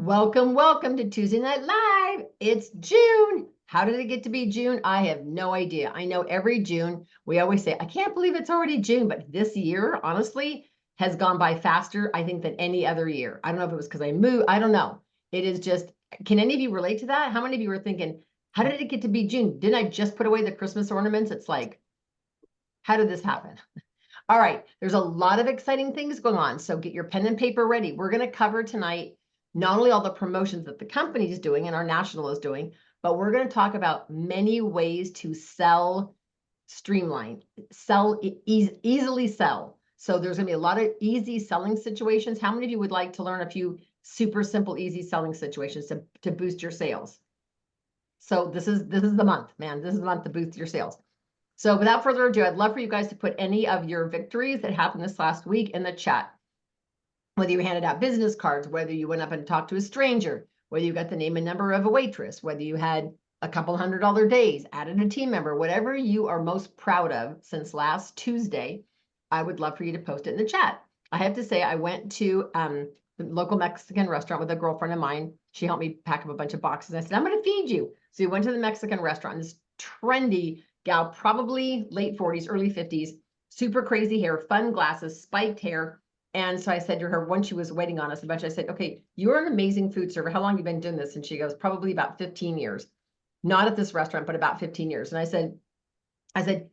Welcome, welcome to Tuesday Night Live. It's June. How did it get to be June? I have no idea. I know every June we always say, I can't believe it's already June, but this year, honestly, has gone by faster, I think, than any other year. I don't know if it was because I moved. I don't know. It is just, can any of you relate to that? How many of you were thinking, how did it get to be June? Didn't I just put away the Christmas ornaments? It's like, how did this happen? All right, there's a lot of exciting things going on. So get your pen and paper ready. We're going to cover tonight not only all the promotions that the company is doing and our national is doing, but we're going to talk about many ways to sell streamline, easily sell. So there's going to be a lot of easy selling situations. How many of you would like to learn a few super simple, easy selling situations to boost your sales? So this is the month, man. This is the month to boost your sales. So without further ado, I'd love for you guys to put any of your victories that happened this last week in the chat. Whether you handed out business cards, whether you went up and talked to a stranger, whether you got the name and number of a waitress, whether you had a couple $100 days, added a team member, whatever you are most proud of since last Tuesday, I would love for you to post it in the chat. I have to say, I went to the local Mexican restaurant with a girlfriend of mine. She helped me pack up a bunch of boxes. I said, I'm going to feed you. So we went to the Mexican restaurant, this trendy gal, probably late 40s, early 50s, super crazy hair, fun glasses, spiked hair. And so I said to her, when she was waiting on us a bunch, I said, okay, you're an amazing food server. How long have you been doing this? And she goes, probably about 15 years. Not at this restaurant, but about 15 years. And I said,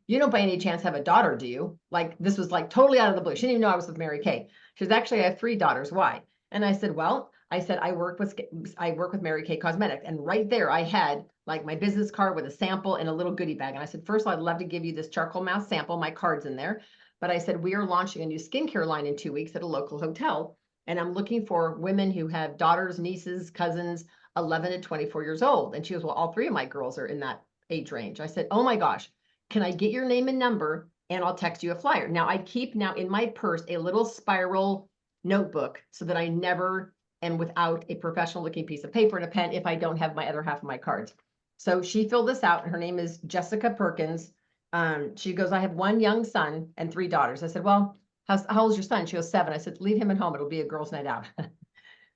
you don't by any chance have a daughter, do you? Like, this was like totally out of the blue. She didn't even know I was with Mary Kay. She says, actually, I have 3 daughters. Why? And I said, well, I work with Mary Kay Cosmetics. And right there, I had like my business card with a sample and a little goodie bag. And I said, first of all, I'd love to give you this charcoal mask sample. My card's in there. But I said, we are launching a new skincare line in 2 weeks at a local hotel. And I'm looking for women who have daughters, nieces, cousins, 11 to 24 years old. And she goes, well, all 3 of my girls are in that age range. I said, oh my gosh, can I get your name and number? And I'll text you a flyer. Now I keep now in my purse a little spiral notebook so that I never am without a professional looking piece of paper and a pen if I don't have my other half of my cards. So she filled this out and her name is Jessica Perkins. She goes, I have 1 young son and 3 daughters. I said, well, how old's your son? She goes, 7. I said, leave him at home. It'll be a girls' night out.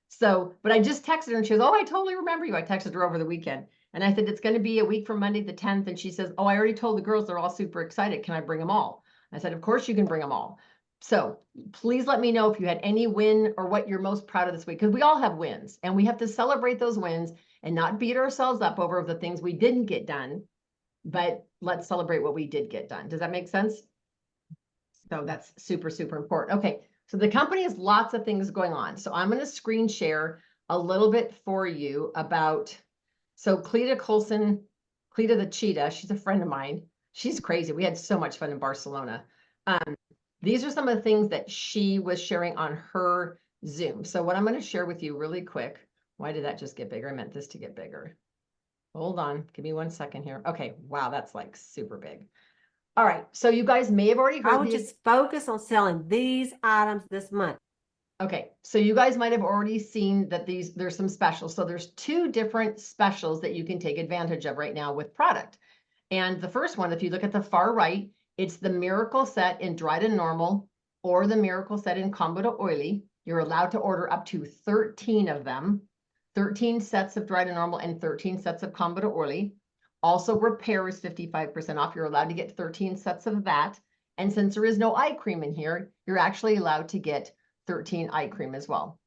So, but I just texted her and she goes, oh, I totally remember you. I texted her over the weekend. And I said, it's going to be a week from Monday the 10th. And she says, oh, I already told the girls, they're all super excited. Can I bring them all? I said, of course you can bring them all. So please let me know if you had any win or what you're most proud of this week, because we all have wins and we have to celebrate those wins and not beat ourselves up over the things we didn't get done, but let's celebrate what we did get done. Does that make sense? So that's super, super important. Okay, so the company has lots of things going on. So I'm going to screen share a little bit for you about, so Cleta Colson, Cleta the cheetah, she's a friend of mine. She's crazy. We had so much fun in Barcelona. These are some of the things that she was sharing on her Zoom. So what I'm going to share with you really quick. Why did that just get bigger? I meant this to get bigger. Hold on. Give me 1 second here. Okay. Wow. That's like super big. All right. So you guys may have already heard. I would just focus on selling these items this month. Okay, so you guys might have already seen that there's some specials. So there's 2 different specials that you can take advantage of right now with product. And the first one, if you look at the far right, it's the Miracle Set in Dry to Normal or the Miracle Set in Combo to Oily. You're allowed to order up to 13 of them, 13 sets of Dry to Normal and 13 sets of Combo to Oily. Also, repair is 55% off. You're allowed to get 13 sets of that. And since there is no eye cream in here, you're actually allowed to get 13 eye cream as well.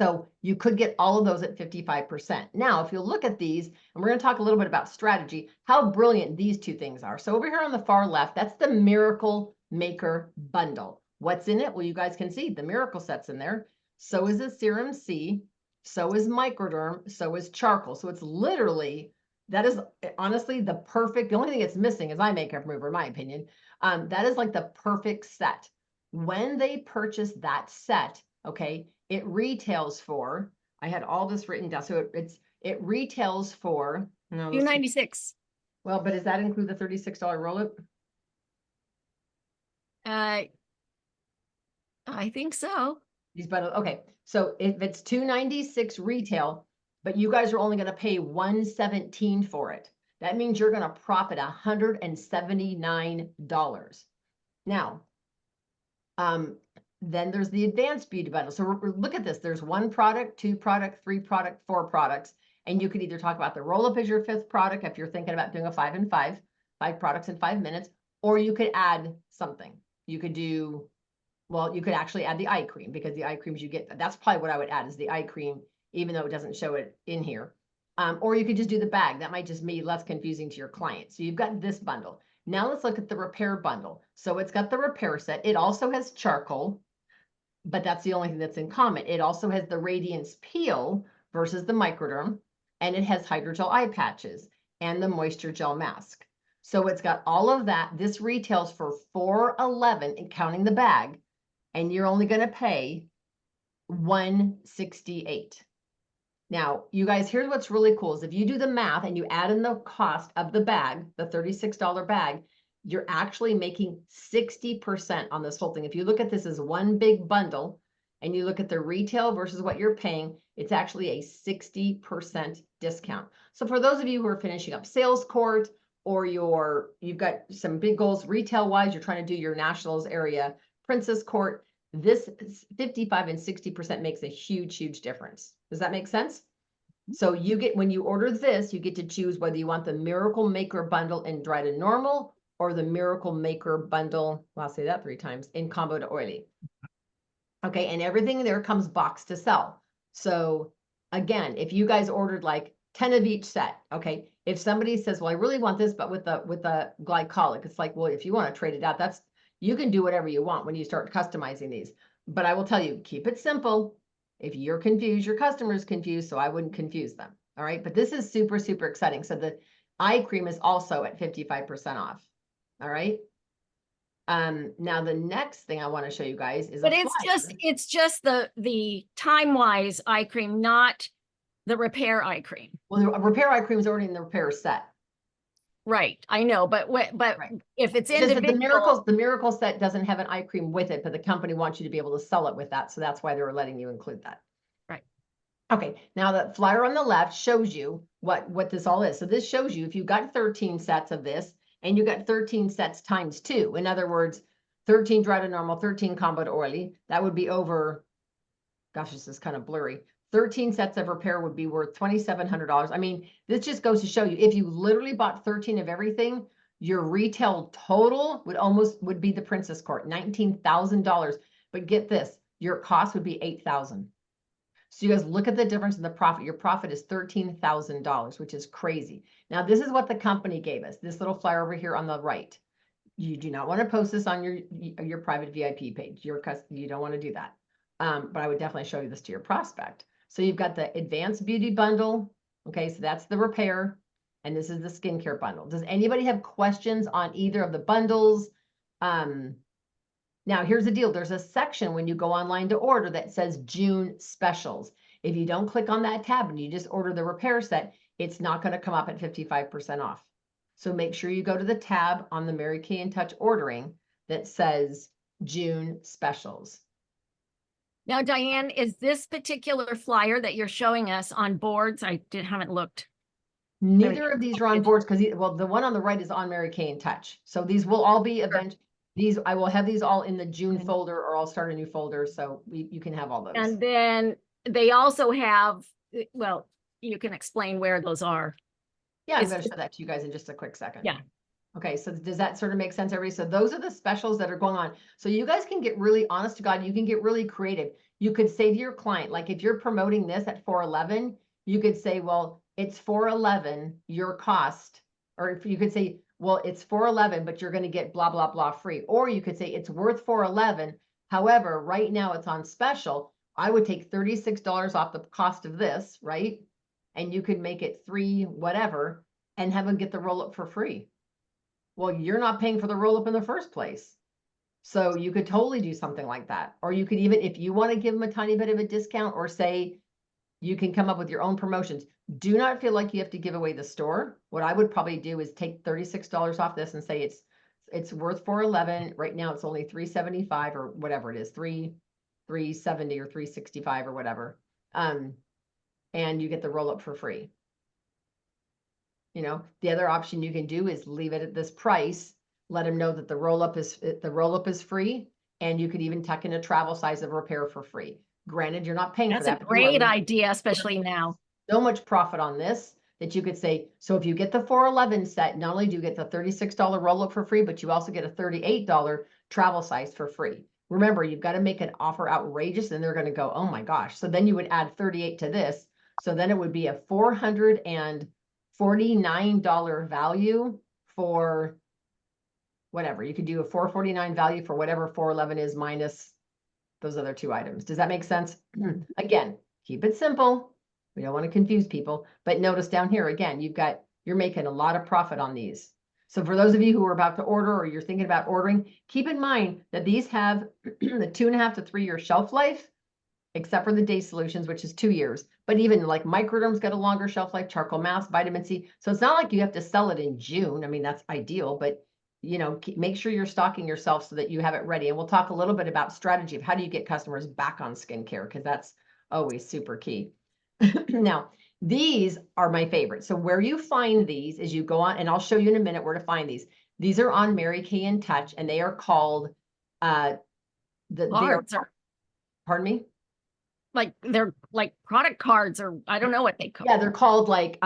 So you could get all of those at 55%. Now, if you look at these, and we're going to talk a little bit about strategy, how brilliant these 2 things are. So over here on the far left, that's the Miracle Maker Bundle. What's in it? Well, you guys can see the Miracle Set's in there. So is the Serum C. So is Microderm. So is Charcoal. So it's literally, that is honestly the perfect, the only thing it's missing is eye makeup remover, in my opinion. That is like the perfect set. When they purchase that set, okay, it retails for, I had all this written down. So it retails for $296. Well, but does that include the $36 roll-up? I think so. These bundles, okay. So if it's $296 retail, but you guys are only going to pay $117 for it, that means you're going to profit $179. Now, then there's the advanced beauty bundle. So look at this. There's 1 product, 2 product, 3 product, 4 products. And you could either talk about the roll-up as your 5th product if you're thinking about doing a 5 and 5 products in 5 minutes, or you could add something. You could do, well, you could actually add the eye cream, because the eye creams you get, that's probably what I would add, is the eye cream, even though it doesn't show it in here. Or you could just do the bag. That might just be less confusing to your client. So you've got this bundle. Now let's look at the repair bundle. So it's got the repair set. It also has charcoal, but that's the only thing that's in common. It also has the Radiance Peel versus the Microderm, and it has hydrogel eye patches and the moisture gel mask. So it's got all of that. This retails for $411, and counting the bag, and you're only going to pay $168. Now, you guys, here's what's really cool is if you do the math and you add in the cost of the bag, the $36 bag, you're actually making 60% on this whole thing. If you look at this as one big bundle and you look at the retail versus what you're paying, it's actually a 60% discount. So for those of you who are finishing up sales court, or you've got some big goals retail wise, you're trying to do your nationals area princess court, this 55 and 60% makes a huge, huge difference. Does that make sense? So you get, when you order this, you get to choose whether you want the Miracle Maker bundle in dry to normal, or the Miracle Maker bundle, well, I'll say that 3 times, in combo to oily. Okay, and everything there comes boxed to sell. So again, if you guys ordered like 10 of each set, okay, if somebody says, well, I really want this, but with the glycolic, it's like, well, if you want to trade it out, you can do whatever you want when you start customizing these. But I will tell you, keep it simple. If you're confused, your customer's confused, so I wouldn't confuse them. All right, but this is super, super exciting. So the eye cream is also at 55% off. All right. Now the next thing I want to show you guys is But a it's just the time-wise eye cream, not the repair eye cream. Well, the repair eye cream is already in the repair set. Right, I know, but Right. if it's Just that individual, the miracle set doesn't have an eye cream with it, but the company wants you to be able to sell it with that. So that's why they were letting you include that. right. Okay, now the flyer on the left shows you what this all is. So this shows you if you got 13 sets of this, and you got 13 sets times 2. In other words, 13 dry to normal, 13 combo to oily. That would be over, gosh, this is kind of blurry. 13 sets of repair would be worth $2,700. I mean, this just goes to show you, if you literally bought 13 of everything, your retail total would be the Princess Court, $19,000. But get this, your cost would be $8,000. So you guys look at the difference in the profit. Your profit is $13,000, which is crazy. Now, this is what the company gave us. This little flyer over here on the right. You do not want to post this on your private VIP page. You don't want to do that. But I would definitely show you this to your prospect. So you've got the advanced beauty bundle. Okay, so that's the repair. And this is the skincare bundle. Does anybody have questions on either of the bundles? Now, here's the deal. There's a section when you go online to order that says June specials. If you don't click on that tab and you just order the repair set, it's not going to come up at 55% off. So make sure you go to the tab on the Mary Kay in Touch ordering that says June specials. Now, Diane, is this particular flyer that you're showing us on boards? I haven't looked. Neither of these are on boards because, well, the one on the right is on Mary Kay in Touch. So these will all be I will have these all in the June folder, or I'll start a new folder. So you can have all those. And then they also have, well, you can explain where those are. Yeah, I'm going to show that to you guys in just a quick second. Yeah. Okay, so does that sort of make sense, everybody? So those are the specials that are going on. So you guys can get really, honest to God, you can get really creative. You could say to your client, like if you're promoting this at $411, you could say, well, it's $411, your cost. Or if you could say, well, it's $411, but you're going to get blah, blah, blah free. Or you could say it's worth $411. However, right now it's on special. I would take $36 off the cost of this, right? And you could make it $3 whatever and have them get the roll up for free. Well, you're not paying for the roll up in the first place. So you could totally do something like that. Or you could even, if you want to give them a tiny bit of a discount, or say you can come up with your own promotions. Do not feel like you have to give away the store. What I would probably do is take $36 off this and say it's worth $411. Right now it's only $375 or whatever it is, $370 or $365 or whatever. And you get the roll up for free. You know, the other option you can do is leave it at this price, let them know that the roll up is free, and you could even tuck in a travel size of repair for free. Granted, you're not paying for That's a that. But you are great idea, especially now. so much profit on this that you could say, so if you get the 411 set, not only do you get the $36 roll-up for free, but you also get a $38 travel size for free. Remember, you've got to make an offer outrageous and they're going to go, oh my gosh. So then you would add 38 to this. So then it would be a $449 value for whatever. You could do a $449 value for whatever 411 is minus those other two items. Does that make sense? Again, keep it simple. We don't want to confuse people, but notice down here, again, you're making a lot of profit on these. So for those of you who are about to order or you're thinking about ordering, keep in mind that these have the 2.5 to 3 year shelf life, except for the day solutions, which is 2 years. But even like microderm's got a longer shelf life, charcoal mask, vitamin C. So it's not like you have to sell it in June. I mean, that's ideal, but make sure you're stocking yourself so that you have it ready. And we'll talk a little bit about strategy of how do you get customers back on skincare, because that's always super key. Now, these are my favorite. So where you find these is you go on, and I'll show you in a minute where to find these. These are on Mary Kay in Touch, and they are called Cards are pardon me? like, they're like product cards, or I don't know what they call. Yeah, they're called like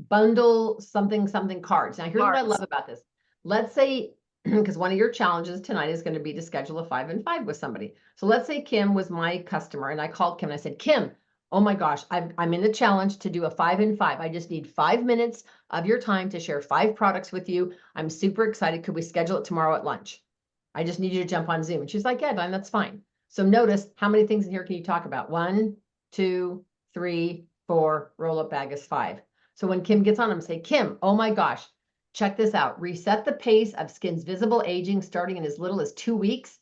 bundle something cards. Now, here's what I Cards. love about this. Let's say, because one of your challenges tonight is going to be to schedule a 5 and 5 with somebody. So let's say Kim was my customer and I called Kim and I said, Kim, oh my gosh, I'm in the challenge to do a 5 and 5. I just need 5 minutes of your time to share 5 products with you. I'm super excited. Could we schedule it tomorrow at lunch? I just need you to jump on Zoom. And she's like, yeah, Diane, that's fine. So notice how many things in here can you talk about? 1, 2, 3, 4, roll up bag is 5. So when Kim gets on, I'm say, Kim, oh my gosh, check this out. Reset the pace of skin's visible aging starting in as little as 2 weeks.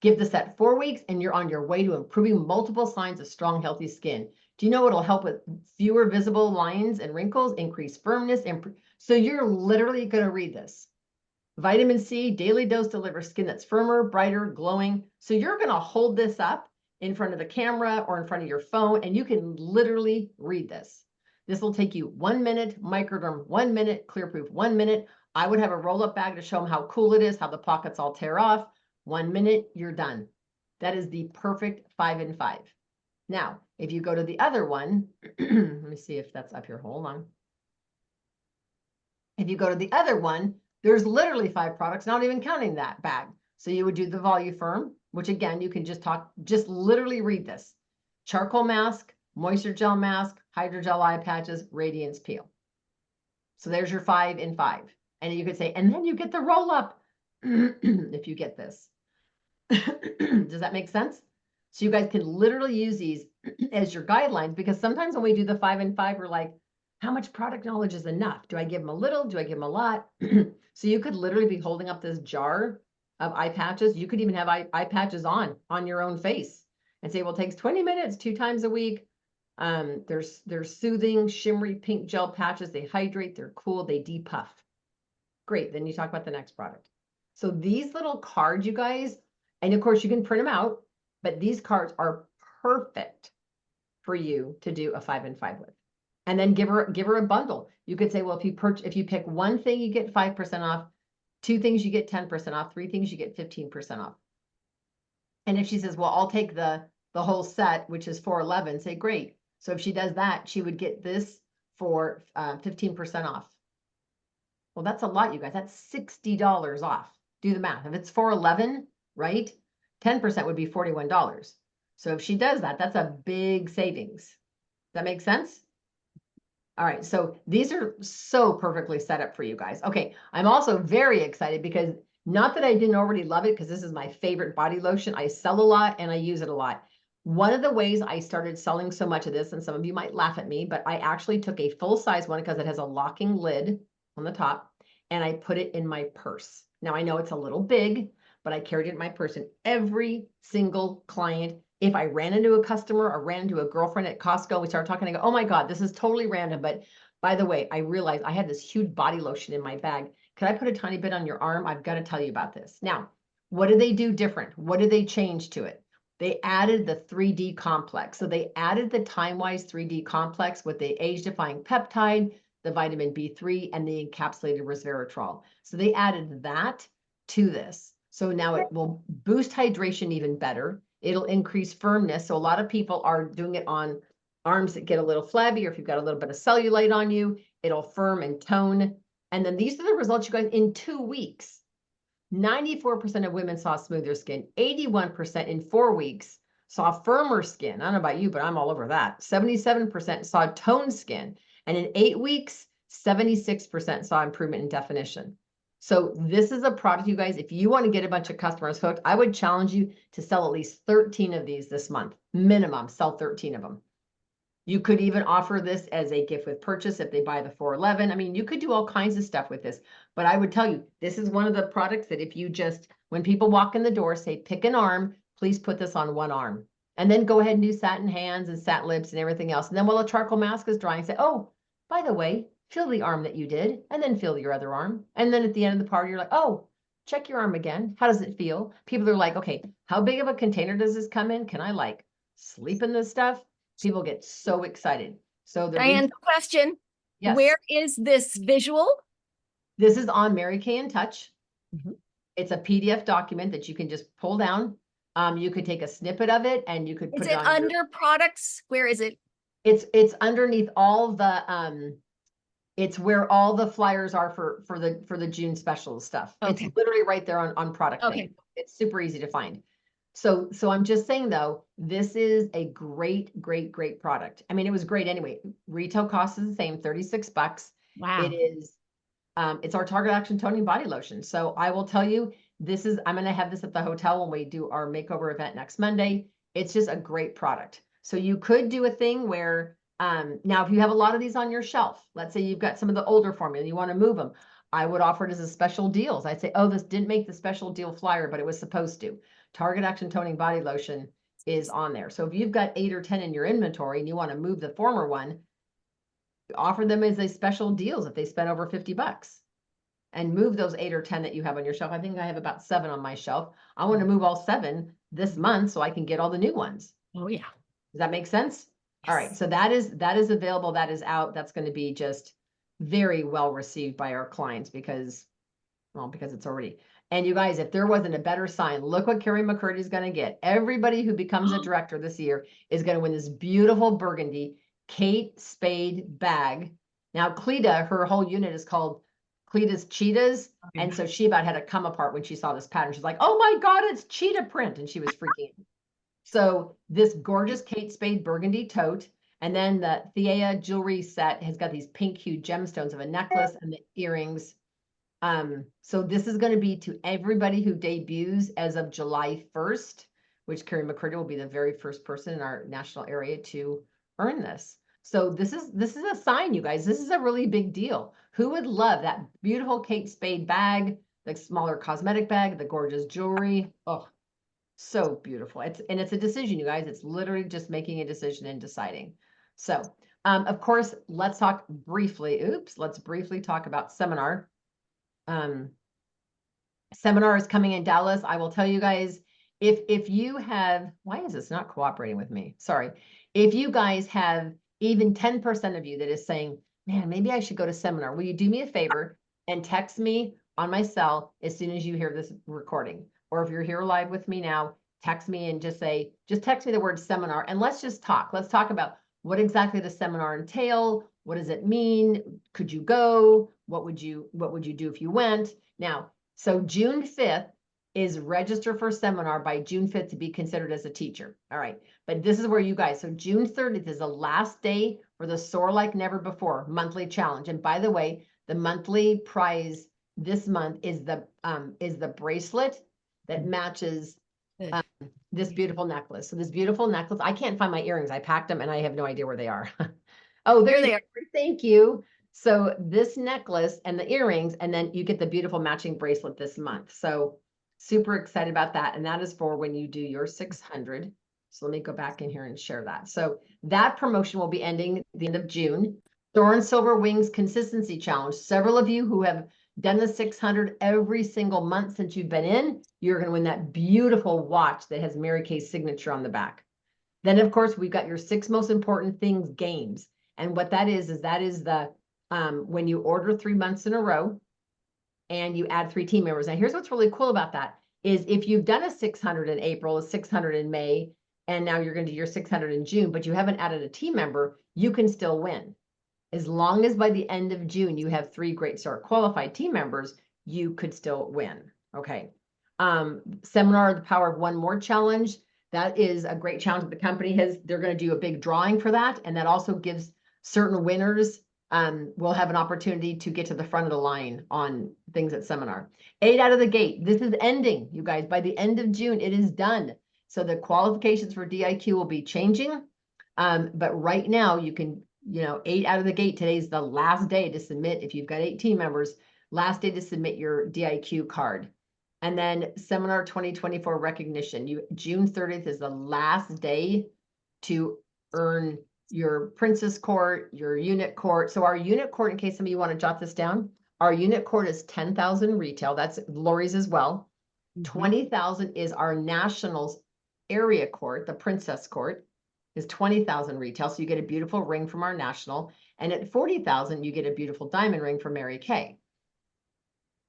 Give this at 4 weeks and you're on your way to improving multiple signs of strong, healthy skin. Do you know it'll help with fewer visible lines and wrinkles, increase firmness? So you're literally going to read this. Vitamin C, daily dose delivers skin that's firmer, brighter, glowing. So you're going to hold this up in front of the camera or in front of your phone, and you can literally read this. This will take you 1 minute, microderm 1 minute, clear proof 1 minute. I would have a roll-up bag to show them how cool it is, how the pockets all tear off. 1 minute, you're done. That is the perfect 5 and 5. Now, if you go to the other one, let me see if that's up here. Hold on. If you go to the other one, there's literally 5 products, not even counting that bag. So you would do the Voluform, which again, you can just literally read this. Charcoal mask, moisture gel mask, hydrogel eye patches, radiance peel. So there's your 5 and 5. And you could say, and then you get the roll up if you get this. Does that make sense? So you guys can literally use these as your guidelines, because sometimes when we do the 5 and 5, we're like, how much product knowledge is enough? Do I give them a little? Do I give them a lot? So you could literally be holding up this jar of eye patches. You could even have eye patches on your own face and say, well, it takes 20 minutes, 2 times a week. They're soothing, shimmery pink gel patches. They hydrate, they're cool, they depuff. Great, then you talk about the next product. So these little cards, you guys, and of course you can print them out, but these cards are perfect for you to do a 5 and 5 with. And then give her a bundle. You could say, well, if you pick 1 thing, you get 5% off, 2 things, you get 10% off, 3 things, you get 15% off. And if she says, well, I'll take the whole set, which is $411, say, great. So if she does that, she would get this for 15% off. Well, that's a lot, you guys. That's $60 off. Do the math. If it's $411, right? 10% would be $41. So if she does that, that's a big savings. Does that make sense? All right, so these are so perfectly set up for you guys. Okay, I'm also very excited because not that I didn't already love it, because this is my favorite body lotion. I sell a lot and I use it a lot. One of the ways I started selling so much of this, and some of you might laugh at me, but I actually took a full-size one because it has a locking lid on the top, and I put it in my purse. Now, I know it's a little big, but I carried it in my purse, and every single client, if I ran into a customer or ran into a girlfriend at Costco, we started talking, I go, oh my God, this is totally random. But by the way, I realized I had this huge body lotion in my bag. Could I put a tiny bit on your arm? I've got to tell you about this. Now, what did they do different? What did they change to it? They added the 3D complex. So they added the time-wise 3D complex with the age-defying peptide, the vitamin B3, and the encapsulated resveratrol. So they added that to this. So now it will boost hydration even better. It'll increase firmness. So a lot of people are doing it on arms that get a little flabby, or if you've got a little bit of cellulite on you, it'll firm and tone. And then these are the results, you guys, in 2 weeks. 94% of women saw smoother skin. 81% in 4 weeks saw firmer skin. I don't know about you, but I'm all over that. 77% saw toned skin. And in 8 weeks, 76% saw improvement in definition. So this is a product, you guys, if you want to get a bunch of customers hooked, I would challenge you to sell at least 13 of these this month. Minimum, sell 13 of them. You could even offer this as a gift with purchase if they buy the 411. I mean, you could do all kinds of stuff with this, but I would tell you, this is one of the products that if you just, when people walk in the door, say, pick an arm, please put this on one arm. And then go ahead and do satin hands and satin lips and everything else. And then while a charcoal mask is drying, say, oh, by the way, feel the arm that you did, and then feel your other arm. And then at the end of the party, you're like, oh, check your arm again. How does it feel? People are like, okay, how big of a container does this come in? Can I like sleep in this stuff? People get so excited. So the Diane, question. yes. Where is this visual? This is on Mary Kay in Touch. Mhm. It's a PDF document that you can just pull down. You could take a snippet of it and you could put Is it it on under products? Where is it? it's underneath all the it's where all the flyers are for the June special stuff. Okay. It's literally right there on product Okay. thing. It's super easy to find. So I'm just saying though, this is a great product. I mean, it was great anyway. Retail cost is the same, $36. Wow. It is it's our Target Action Toning Body Lotion. So I will tell you, I'm going to have this at the hotel when we do our makeover event next Monday. It's just a great product. So you could do a thing where, now if you have a lot of these on your shelf, let's say you've got some of the older formula, you want to move them. I would offer it as a special deals. I'd say, oh, this didn't make the special deal flyer, but it was supposed to. Target Action Toning Body Lotion is on there. So if you've got 8 or 10 in your inventory and you want to move the former one, offer them as a special deals if they spend over $50 and move those 8 or 10 that you have on your shelf. I think I have about 7 on my shelf. I want to move all 7 this month so I can get all the new ones. Oh yeah. Does that make sense? Yes. All right. So that is available. That is out. That's going to be just very well received by our clients because it's already. And you guys, if there wasn't a better sign, look what Carrie McCurdy is going to get. Everybody who becomes a director this year is going to win this beautiful burgundy Kate Spade bag. Now, Cleta, her whole unit is called Cleta's Cheetahs. Okay. And so she about had to come apart when she saw this pattern. She's like, oh my God, it's cheetah print. And she was freaking out. So this gorgeous Kate Spade burgundy tote. And then the Thea jewelry set has got these pink hued gemstones of a necklace and the earrings. So this is going to be to everybody who debuts as of July 1st, which Carrie McCurdy will be the very first person in our national area to earn this. So this is a sign, you guys. This is a really big deal. Who would love that beautiful Kate Spade bag, the smaller cosmetic bag, the gorgeous jewelry? Oh, so beautiful. It's a decision, you guys. It's literally just making a decision and deciding. So, of course, let's briefly talk about seminar. Seminar is coming in Dallas. I will tell you guys, if you have, why is this not cooperating with me? Sorry. If you guys have even 10% of you that is saying, man, maybe I should go to seminar, will you do me a favor and text me on my cell as soon as you hear this recording? Or if you're here live with me now, text me and just text me the word seminar and let's just talk. Let's talk about what exactly the seminar entail. What does it mean? Could you go? What would you do if you went? Now, so June 5th is register for seminar by June 5th to be considered as a teacher. All right. But this is where you guys, so June 30th is the last day for the Soar Like Never Before monthly challenge. And by the way, the monthly prize this month is the bracelet that matches this beautiful necklace. So this beautiful necklace, I can't find my earrings. I packed them and I have no idea where they are. Oh, there they are. Thank you. So this necklace and the earrings, and then you get the beautiful matching bracelet this month. So super excited about that. And that is for when you do your 600. So let me go back in here and share that. So that promotion will be ending at the end of June. Thorn Silver Wings Consistency Challenge. Several of you who have done the 600 every single month since you've been in, you're going to win that beautiful watch that has Mary Kay's signature on the back. Then, of course, we've got your 6 most important things games. And what that is the when you order 3 months in a row and you add 3 team members. Now, here's what's really cool about that. is if you've done a 600 in April, a 600 in May, and now you're going to do your 600 in June, but you haven't added a team member, you can still win. As long as by the end of June, you have 3 Great Start qualified team members, you could still win. Okay. Seminar, The Power of One More challenge. That is a great challenge that the company has. They're going to do a big drawing for that. And that also gives certain winners will have an opportunity to get to the front of the line on things at seminar. 8 out of the gate. This is ending, you guys. By the end of June, it is done. So the qualifications for DIQ will be changing. But right now you can, 8 out of the gate. Today's the last day to submit. If you've got 8 team members, last day to submit your DIQ card. And then seminar 2024 recognition. June 30th is the last day to earn your Princess Court, your unit court. So our unit court, in case some of you want to jot this down, our unit court is 10,000 retail. That's Lori's as well. 20,000 is our nationals area court. The Princess Court is 20,000 retail. So you get a beautiful ring from our national. And at 40,000, you get a beautiful diamond ring from Mary Kay.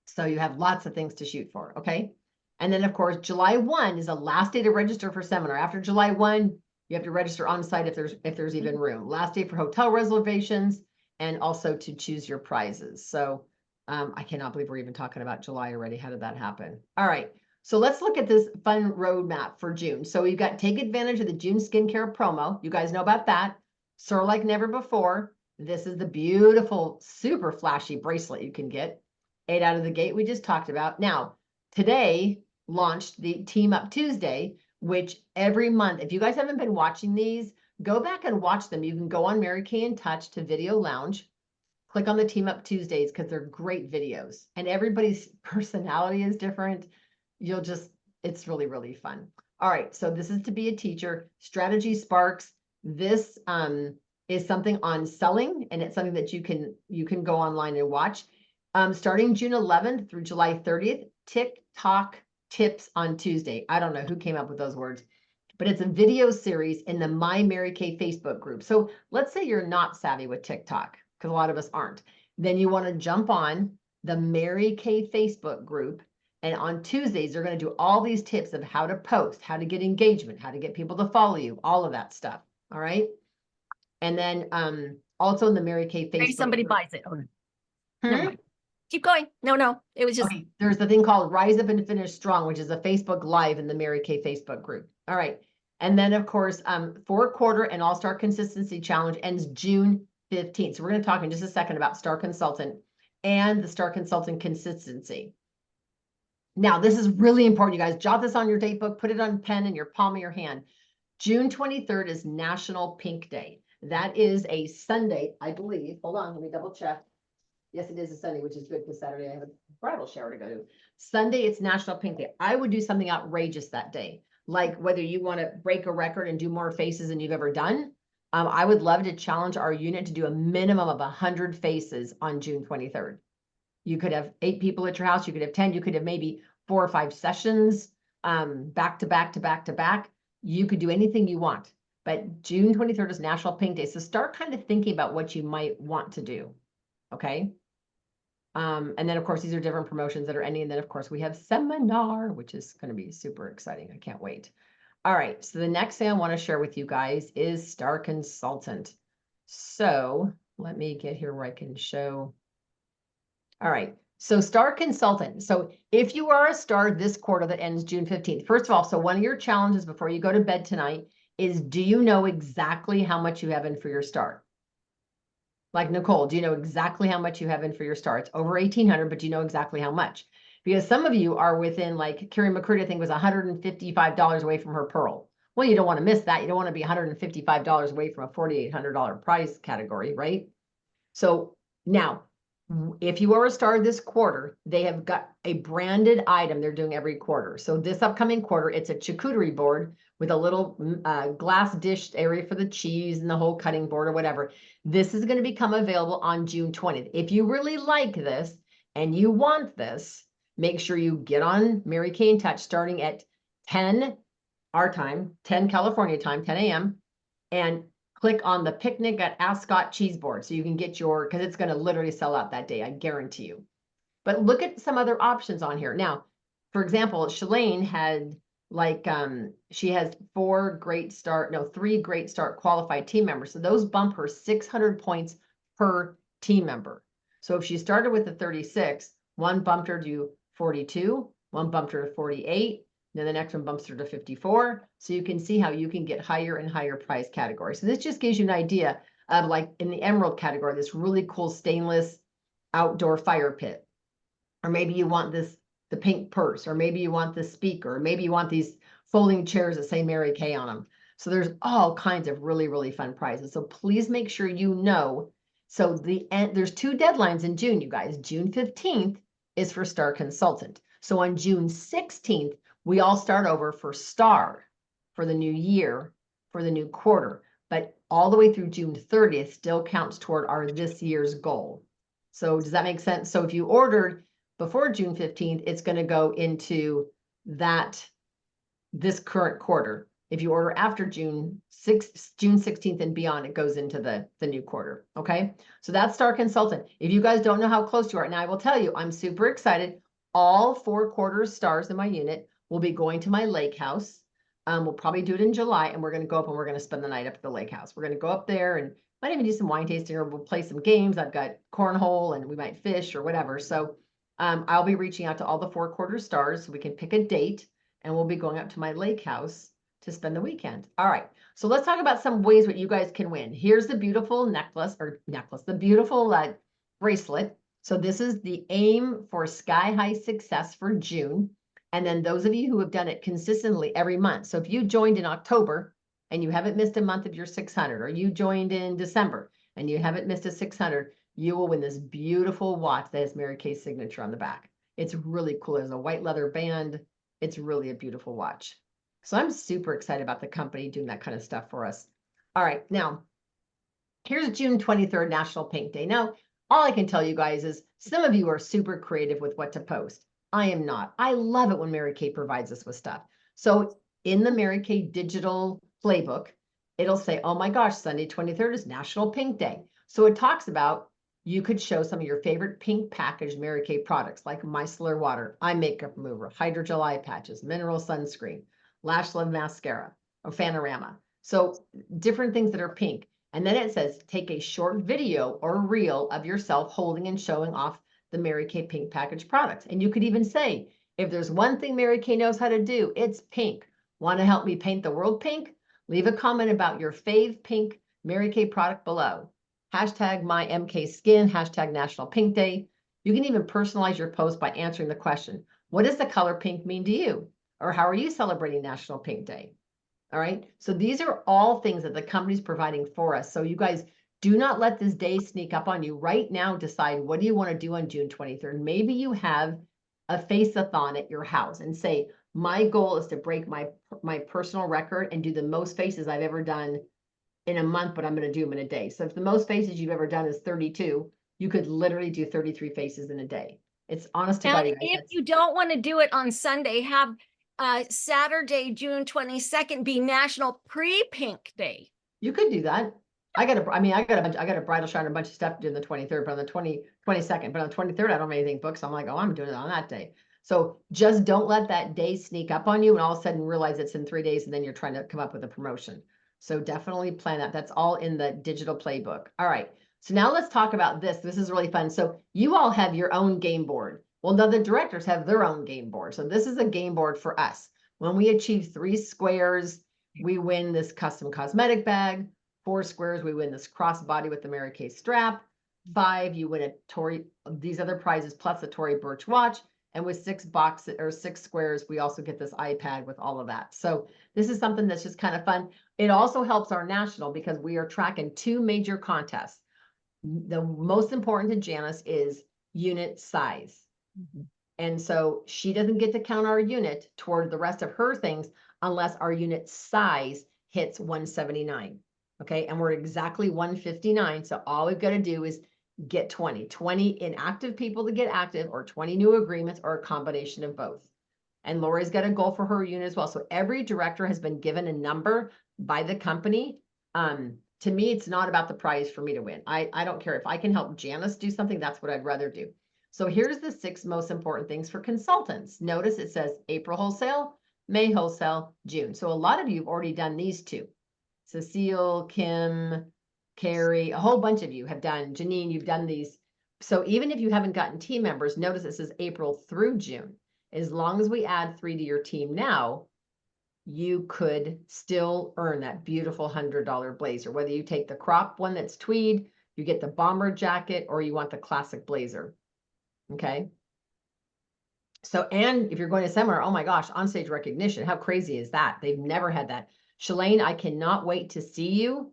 So you have lots of things to shoot for, okay? And then, of course, July 1 is the last day to register for seminar. After July 1, you have to register on site if there's even room. Last day for hotel reservations and also to choose your prizes. So I cannot believe we're even talking about July already. How did that happen? All right. So let's look at this fun roadmap for June. So you've got take advantage of the June skincare promo. You guys know about that. Soar like never before. This is the beautiful, super flashy bracelet you can get. 8 out of the gate we just talked about. Now, today launched the Team Up Tuesday, which every month, if you guys haven't been watching these, go back and watch them. You can go on Mary Kay in Touch to Video Lounge, click on the Team Up Tuesdays because they're great videos and everybody's personality is different. It's really, really fun. All right, so this is to be a teacher. Strategy Sparks. This is something on selling, and it's something that you can go online and watch. Starting June 11th through July 30th, TikTok tips on Tuesday. I don't know who came up with those words, but it's a video series in the My Mary Kay Facebook group. So let's say you're not savvy with TikTok, because a lot of us aren't. Then you want to jump on the Mary Kay Facebook group. And on Tuesdays, they're going to do all these tips of how to post, how to get engagement, how to get people to follow you, all of that stuff. All right. And then also in the Mary Kay Facebook Maybe somebody group, buys it. Never mind. Keep going. No, it was just okay, there's the thing called Rise Up and Finish Strong, which is a Facebook Live in the Mary Kay Facebook group. All right. And then, of course, 4-quarter and All-Star Consistency Challenge ends June 15th. So we're going to talk in just a second about Star Consultant and the Star Consultant consistency. Now, this is really important, you guys. Jot this on your date book, put it on pen in your palm of your hand. June 23rd is National Pink Day. That is a Sunday, I believe. Hold on, let me double check. Yes, it is a Sunday, which is good because Saturday I have a bridal shower to go to. Sunday, it's National Pink Day. I would do something outrageous that day. Like whether you want to break a record and do more faces than you've ever done. I would love to challenge our unit to do a minimum of 100 faces on June 23rd. You could have 8 people at your house. You could have 10. You could have maybe 4 or 5 sessions back to back to back to back. You could do anything you want. But June 23rd is National Pink Day. So start kind of thinking about what you might want to do. Okay. And then, of course, these are different promotions that are ending. And then, of course, we have seminar, which is going to be super exciting. I can't wait. All right. So the next thing I want to share with you guys is Star Consultant. So let me get here where I can show. All right. So Star Consultant. So if you are a star this quarter that ends June 15th, first of all, so one of your challenges before you go to bed tonight is, do you know exactly how much you have in for your star? Like Nicole, do you know exactly how much you have in for your star? It's over 1,800, but do you know exactly how much? Because some of you are within, like Carrie McCurdy, I think was $155 away from her pearl. Well, you don't want to miss that. You don't want to be $155 away from a $4,800 prize category, right? So now, if you are a star this quarter, they have got a branded item they're doing every quarter. So this upcoming quarter, it's a charcuterie board with a little glass dish area for the cheese and the whole cutting board or whatever. This is going to become available on June 20th. If you really like this and you want this, make sure you get on Mary Kay in Touch starting at 10 our time, 10 California time, 10 a.m. and click on the Picnic at Ascot cheese board so you can get your, because it's going to literally sell out that day, I guarantee you. But look at some other options on here. Now, for example, Shalane had like, she has 3 great start qualified team members. So those bump her 600 points per team member. So if she started with a 36, one bumped her to 42, one bumped her to 48, then the next one bumps her to 54. So you can see how you can get higher and higher prize categories. So this just gives you an idea of, like, in the emerald category, this really cool stainless outdoor fire pit. Or maybe you want the pink purse, or maybe you want the speaker, or maybe you want these folding chairs that say Mary Kay on them. So there's all kinds of really, really fun prizes. So please make sure you know. So there's 2 deadlines in June, you guys. June 15th is for Star Consultant. So on June 16th, we all start over for Star for the new year, for the new quarter. But all the way through June 30th still counts toward our this year's goal. So does that make sense? So if you ordered before June 15th, it's going to go into this current quarter. If you order after June 16th and beyond, it goes into the new quarter. Okay. So that's Star Consultant. If you guys don't know how close you are, now I will tell you, I'm super excited. All 4 quarters stars in my unit will be going to my lake house. We'll probably do it in July, and we're going to go up and we're going to spend the night up at the lake house. We're going to go up there and might even do some wine tasting, or we'll play some games. I've got cornhole and we might fish or whatever. So I'll be reaching out to all the 4 quarter stars so we can pick a date, and we'll be going up to my lake house to spend the weekend. All right. So let's talk about some ways what you guys can win. Here's the beautiful the beautiful bracelet. So this is the Aim for Sky High Success for June. And then those of you who have done it consistently every month. So if you joined in October and you haven't missed a month of your 600, or you joined in December and you haven't missed a 600, you will win this beautiful watch that has Mary Kay's signature on the back. It's really cool. There's a white leather band. It's really a beautiful watch. So I'm super excited about the company doing that kind of stuff for us. All right, now here's June 23rd, National Pink Day. Now, all I can tell you guys is some of you are super creative with what to post. I am not. I love it when Mary Kay provides us with stuff. So in the Mary Kay digital playbook, it'll say, oh my gosh, Sunday 23rd is National Pink Day. So it talks about, you could show some of your favorite pink packaged Mary Kay products like micellar water, eye makeup remover, hydrogel eye patches, mineral sunscreen, lash love mascara, or Fanorama. So different things that are pink. And then it says, take a short video or reel of yourself holding and showing off the Mary Kay pink packaged products. And you could even say, if there's one thing Mary Kay knows how to do, it's pink. Want to help me paint the world pink? Leave a comment about your fave pink Mary Kay product below. Hashtag #MyMKSkin, hashtag National Pink Day. You can even personalize your post by answering the question, what does the color pink mean to you? Or how are you celebrating National Pink Day? All right. So these are all things that the company's providing for us. So you guys do not let this day sneak up on you. Right now, decide, what do you want to do on June 23rd? Maybe you have a face-a-thon at your house and say, my goal is to break my personal record and do the most faces I've ever done in a month, but I'm going to do them in a day. So if the most faces you've ever done is 32, you could literally do 33 faces in a day. It's honest to God. And if you don't want to do it on Sunday, have Saturday, June 22nd be National Pre-Pink Day. You could do that. I got a bridal shower and a bunch of stuff to do on the 23rd, but on the 22nd, but on the 23rd, I don't have anything booked. So I'm like, oh, I'm doing it on that day. So just don't let that day sneak up on you and all of a sudden realize it's in 3 days and then you're trying to come up with a promotion. So definitely plan that. That's all in the digital playbook. All right. So now let's talk about this. This is really fun. So you all have your own game board. Well, now the directors have their own game board. So this is a game board for us. When we achieve 3 squares, we win this custom cosmetic bag. 4 squares, we win this crossbody with the Mary Kay strap. 5, you win these other prizes plus the Tory Burch watch. And with 6 squares, we also get this iPad with all of that. So this is something that's just kind of fun. It also helps our national because we are tracking 2 major contests. The most important to Janice is unit size. And so she doesn't get to count our unit toward the rest of her things unless our unit size hits 179. Okay, and we're exactly 159. So all we've got to do is get 20 inactive people to get active, or 20 new agreements, or a combination of both. And Lori's got a goal for her unit as well. So every director has been given a number by the company. To me, it's not about the prize for me to win. I don't care if I can help Janice do something. That's what I'd rather do. So here's the 6 most important things for consultants. Notice it says April wholesale, May wholesale, June. So a lot of you have already done these 2. Cecile, Kim, Carrie, a whole bunch of you have done, Janine, you've done these. So even if you haven't gotten team members, notice it says April through June. As long as we add 3 to your team now, you could still earn that beautiful $100 blazer. Whether you take the crop one that's tweed, you get the bomber jacket, or you want the classic blazer. Okay. So, and if you're going to seminar, oh my gosh, onstage recognition, how crazy is that? They've never had that. Shalane, I cannot wait to see you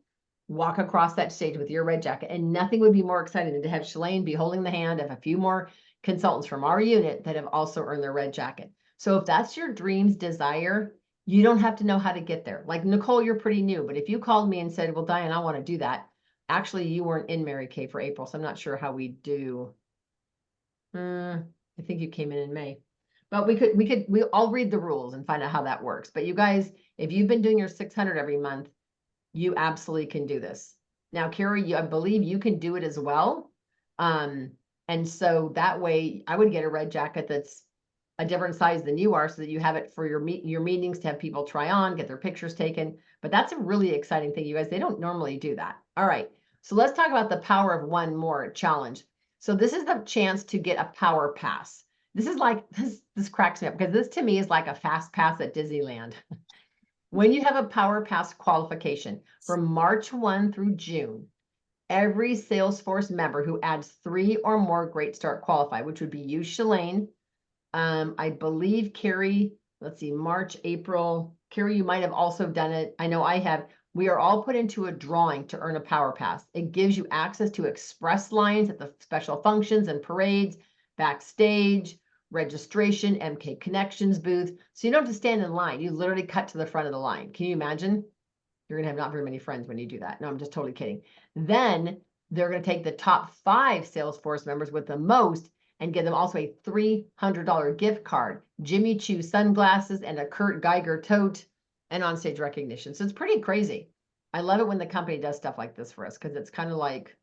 walk across that stage with your red jacket. And nothing would be more exciting than to have Shalane be holding the hand of a few more consultants from our unit that have also earned their red jacket. So if that's your dream's desire, you don't have to know how to get there. Like Nicole, you're pretty new, but if you called me and said, well, Diane, I want to do that. Actually, you weren't in Mary Kay for April, so I'm not sure how we do. I think you came in May, but I'll read the rules and find out how that works. But you guys, if you've been doing your 600 every month, you absolutely can do this. Now, Carrie, I believe you can do it as well. And so that way I would get a red jacket that's a different size than you are so that you have it for your meetings to have people try on, get their pictures taken. But that's a really exciting thing, you guys. They don't normally do that. All right. So let's talk about the power of one more challenge. So this is the chance to get a power pass. This is like, this cracks me up because this to me is like a fast pass at Disneyland. When you have a power pass qualification from March 1 through June, every Salesforce member who adds 3 or more Great Start qualify, which would be you, Shalane. I believe Carrie, let's see, March, April. Carrie, you might have also done it. I know I have. We are all put into a drawing to earn a power pass. It gives you access to express lines at the special functions and parades, backstage, registration, MK Connections booth. So you don't have to stand in line. You literally cut to the front of the line. Can you imagine? You're gonna have not very many friends when you do that. No, I'm just totally kidding. Then they're gonna take the top 5 Salesforce members with the most and give them also a $300 gift card, Jimmy Choo sunglasses, and a Kurt Geiger tote, and onstage recognition. So it's pretty crazy. I love it when the company does stuff like this for us because it's kind of like,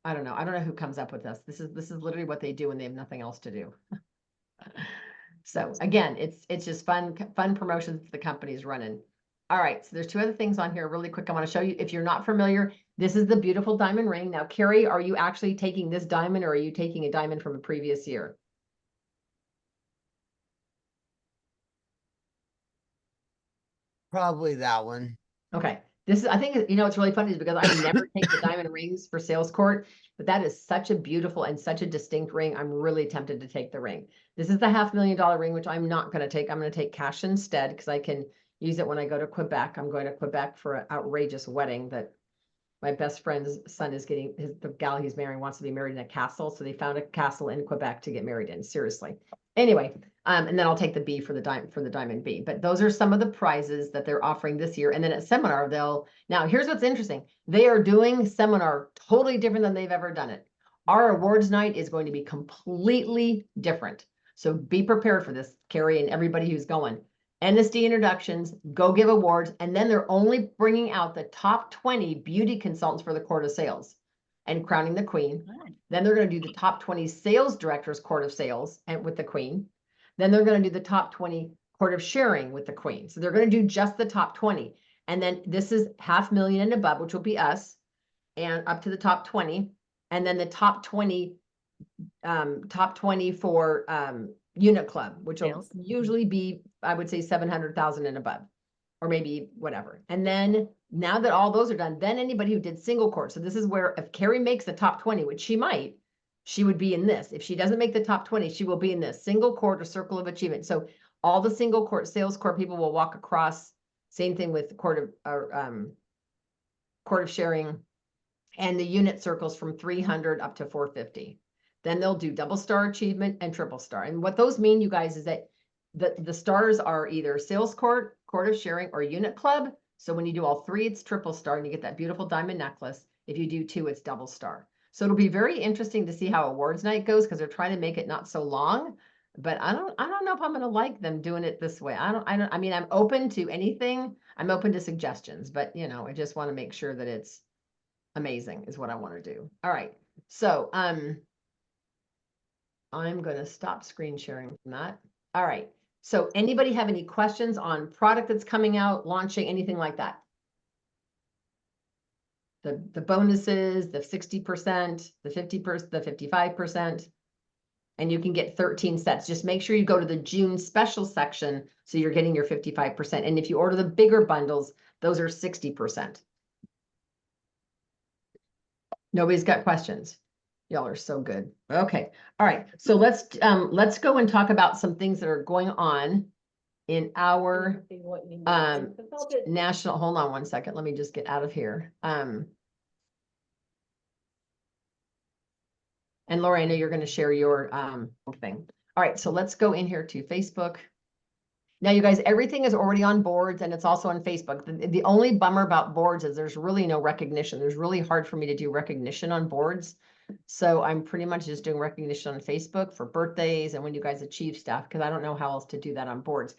I don't know who comes up with this. This is literally what they do when they have nothing else to do. So again, it's just fun promotions that the company's running. All right, so there's 2 other things on here really quick. I want to show you. If you're not familiar, this is the beautiful diamond ring. Now, Carrie, are you actually taking this diamond or are you taking a diamond from a previous year? Probably that one. Okay. This is, I think, you know, it's really funny is because I never take the diamond rings for sales court, but that is such a beautiful and such a distinct ring. I'm really tempted to take the ring. This is the $500,000 ring, which I'm not going to take. I'm going to take cash instead because I can use it when I go to Quebec. I'm going to Quebec for an outrageous wedding that my best friend's son is getting, the gal he's marrying wants to be married in a castle. So they found a castle in Quebec to get married in. Seriously. Anyway, and then I'll take the B for the diamond B. But those are some of the prizes that they're offering this year. And then at seminar, now here's what's interesting. They are doing seminar totally different than they've ever done it. Our awards night is going to be completely different. So be prepared for this, Carrie, and everybody who's going. NSD introductions, go give awards, and then they're only bringing out the top 20 beauty consultants for the Court of Sales and crowning the Queen. Then they're going to do the top 20 sales directors Court of Sales and with the Queen. Then they're going to do the top 20 Court of Sharing with the Queen. So they're going to do just the top 20. And then this is $500,000 and above, which will be us, and up to the top 20. And then the top 20 for unit club, which will usually be, I would say, 700,000 and above, or maybe whatever. And then now that all those are done, then anybody who did single court. So this is where if Carrie makes the top 20, which she might, she would be in this. If she doesn't make the top 20, she will be in this single court or circle of achievement. So all the single court, sales court people will walk across. Same thing with court of sharing, and the unit circles from 300 up to 450. Then they'll do double star achievement and triple star. And what those mean, you guys, is that the stars are either sales court, court of sharing, or unit club. So when you do all 3, it's triple star and you get that beautiful diamond necklace. If you do 2, it's double star. So it'll be very interesting to see how awards night goes because they're trying to make it not so long. But I don't know if I'm going to like them doing it this way. I mean, I'm open to anything. I'm open to suggestions, but you know, I just want to make sure that it's – amazing is what I want to do. All right. So, I'm going to stop screen sharing from that. All right. So anybody have any questions on product that's coming out, launching, anything like that? The bonuses, the 60%, the 50%, the 55%, and you can get 13 sets. Just make sure you go to the June special section so you're getting your 55%. And if you order the bigger bundles, those are 60%. Nobody's got questions. Y'all are so good. Okay. All right. So let's go and talk about some things that are going on in our national. Hold on one second. Let me just get out of here. And Laura, I know you're going to share your thing. All right. So let's go in here to Facebook. Now, you guys, everything is already on boards and it's also on Facebook. The only bummer about boards is there's really no recognition. There's really hard for me to do recognition on boards. So I'm pretty much just doing recognition on Facebook for birthdays and when you guys achieve stuff, because I don't know how else to do that on boards.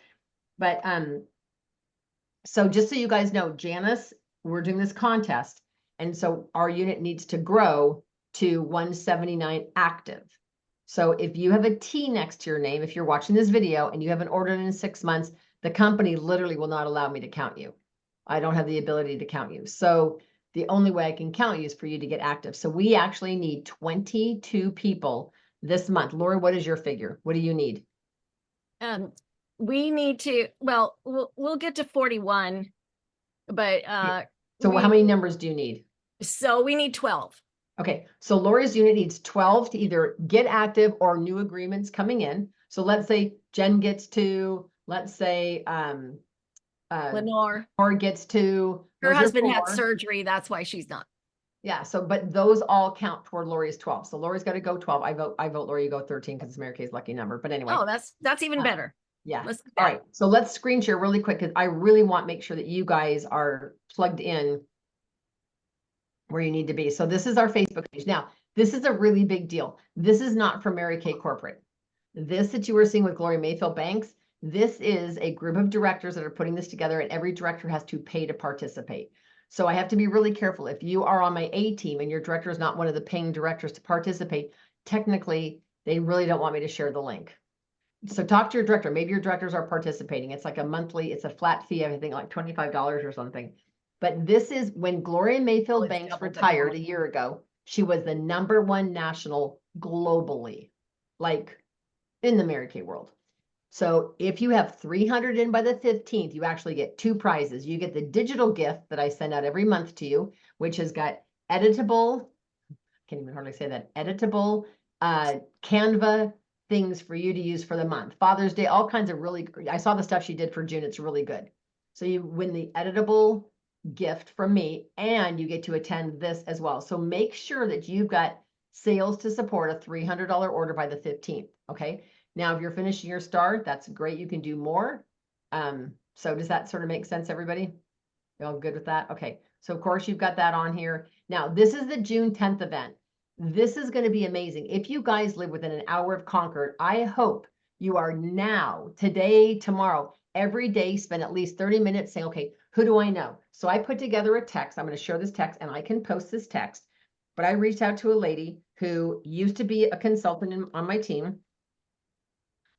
But so just so you guys know, Janice, we're doing this contest. And so our unit needs to grow to 179 active. So if you have a T next to your name, if you're watching this video and you haven't ordered in 6 months, the company literally will not allow me to count you. I don't have the ability to count you. So the only way I can count you is for you to get active. So we actually need 22 people this month. Lori, what is your figure? What do you need? We need to, well, we'll get to 41, but so how many numbers do you need? So we need 12. Okay, so Lori's unit needs 12 to either get active or new agreements coming in. So let's say Jen gets to, let's say Lenore or gets to, her husband had surgery, that's why she's not. Yeah, so but those all count toward Lori's 12. So Lori's got to go 12. I vote Lori, you go 13 because it's Mary Kay's lucky number. But anyway. Oh, that's even better. Yeah. All right. So let's screen share really quick because I really want to make sure that you guys are plugged in where you need to be. So this is our Facebook page. Now, this is a really big deal. This is not for Mary Kay Corporate. This that you were seeing with Gloria Mayfield Banks, this is a group of directors that are putting this together, and every director has to pay to participate. So I have to be really careful. If you are on my A team and your director is not one of the paying directors to participate, technically, they really don't want me to share the link. So talk to your director. Maybe your directors are participating. It's like a monthly, it's a flat fee, I think like $25 or something. But this is when Gloria Mayfield Banks retired a year ago. She was the #1 national globally, like in the Mary Kay world. So if you have 300 in by the 15th, you actually get 2 prizes. You get the digital gift that I send out every month to you, which has got editable, can't even hardly say that, editable Canva things for you to use for the month. Father's Day, all kinds of really, I saw the stuff she did for June. It's really good. So you win the editable gift from me and you get to attend this as well. So make sure that you've got sales to support a $300 order by the 15th. Okay. Now, if you're finishing your start, that's great. You can do more. So does that sort of make sense, everybody? You all good with that? Okay. So of course you've got that on here. Now, this is the June 10th event. This is going to be amazing. If you guys live within an hour of Concord, I hope you are now, today, tomorrow, every day, spend at least 30 minutes saying, okay, who do I know? So I put together a text. I'm going to share this text and I can post this text. But I reached out to a lady who used to be a consultant on my team.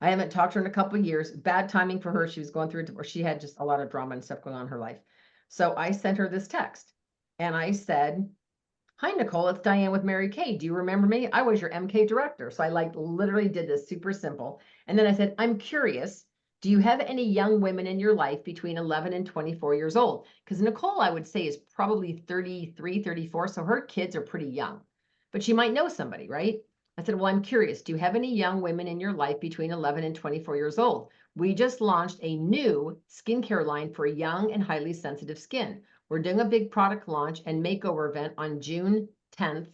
I haven't talked to her in a couple of years. Bad timing for her. She was going through a divorce. She had just a lot of drama and stuff going on in her life. So I sent her this text and I said, hi, Nicole, it's Diane with Mary Kay. Do you remember me? I was your MK director. So I literally did this super simple. And then I said, I'm curious, do you have any young women in your life between 11 and 24 years old? Because Nicole, I would say, is probably 33, 34. So her kids are pretty young, but she might know somebody, right? I said, well, I'm curious. Do you have any young women in your life between 11 and 24 years old? We just launched a new skincare line for young and highly sensitive skin. We're doing a big product launch and makeover event on June 10th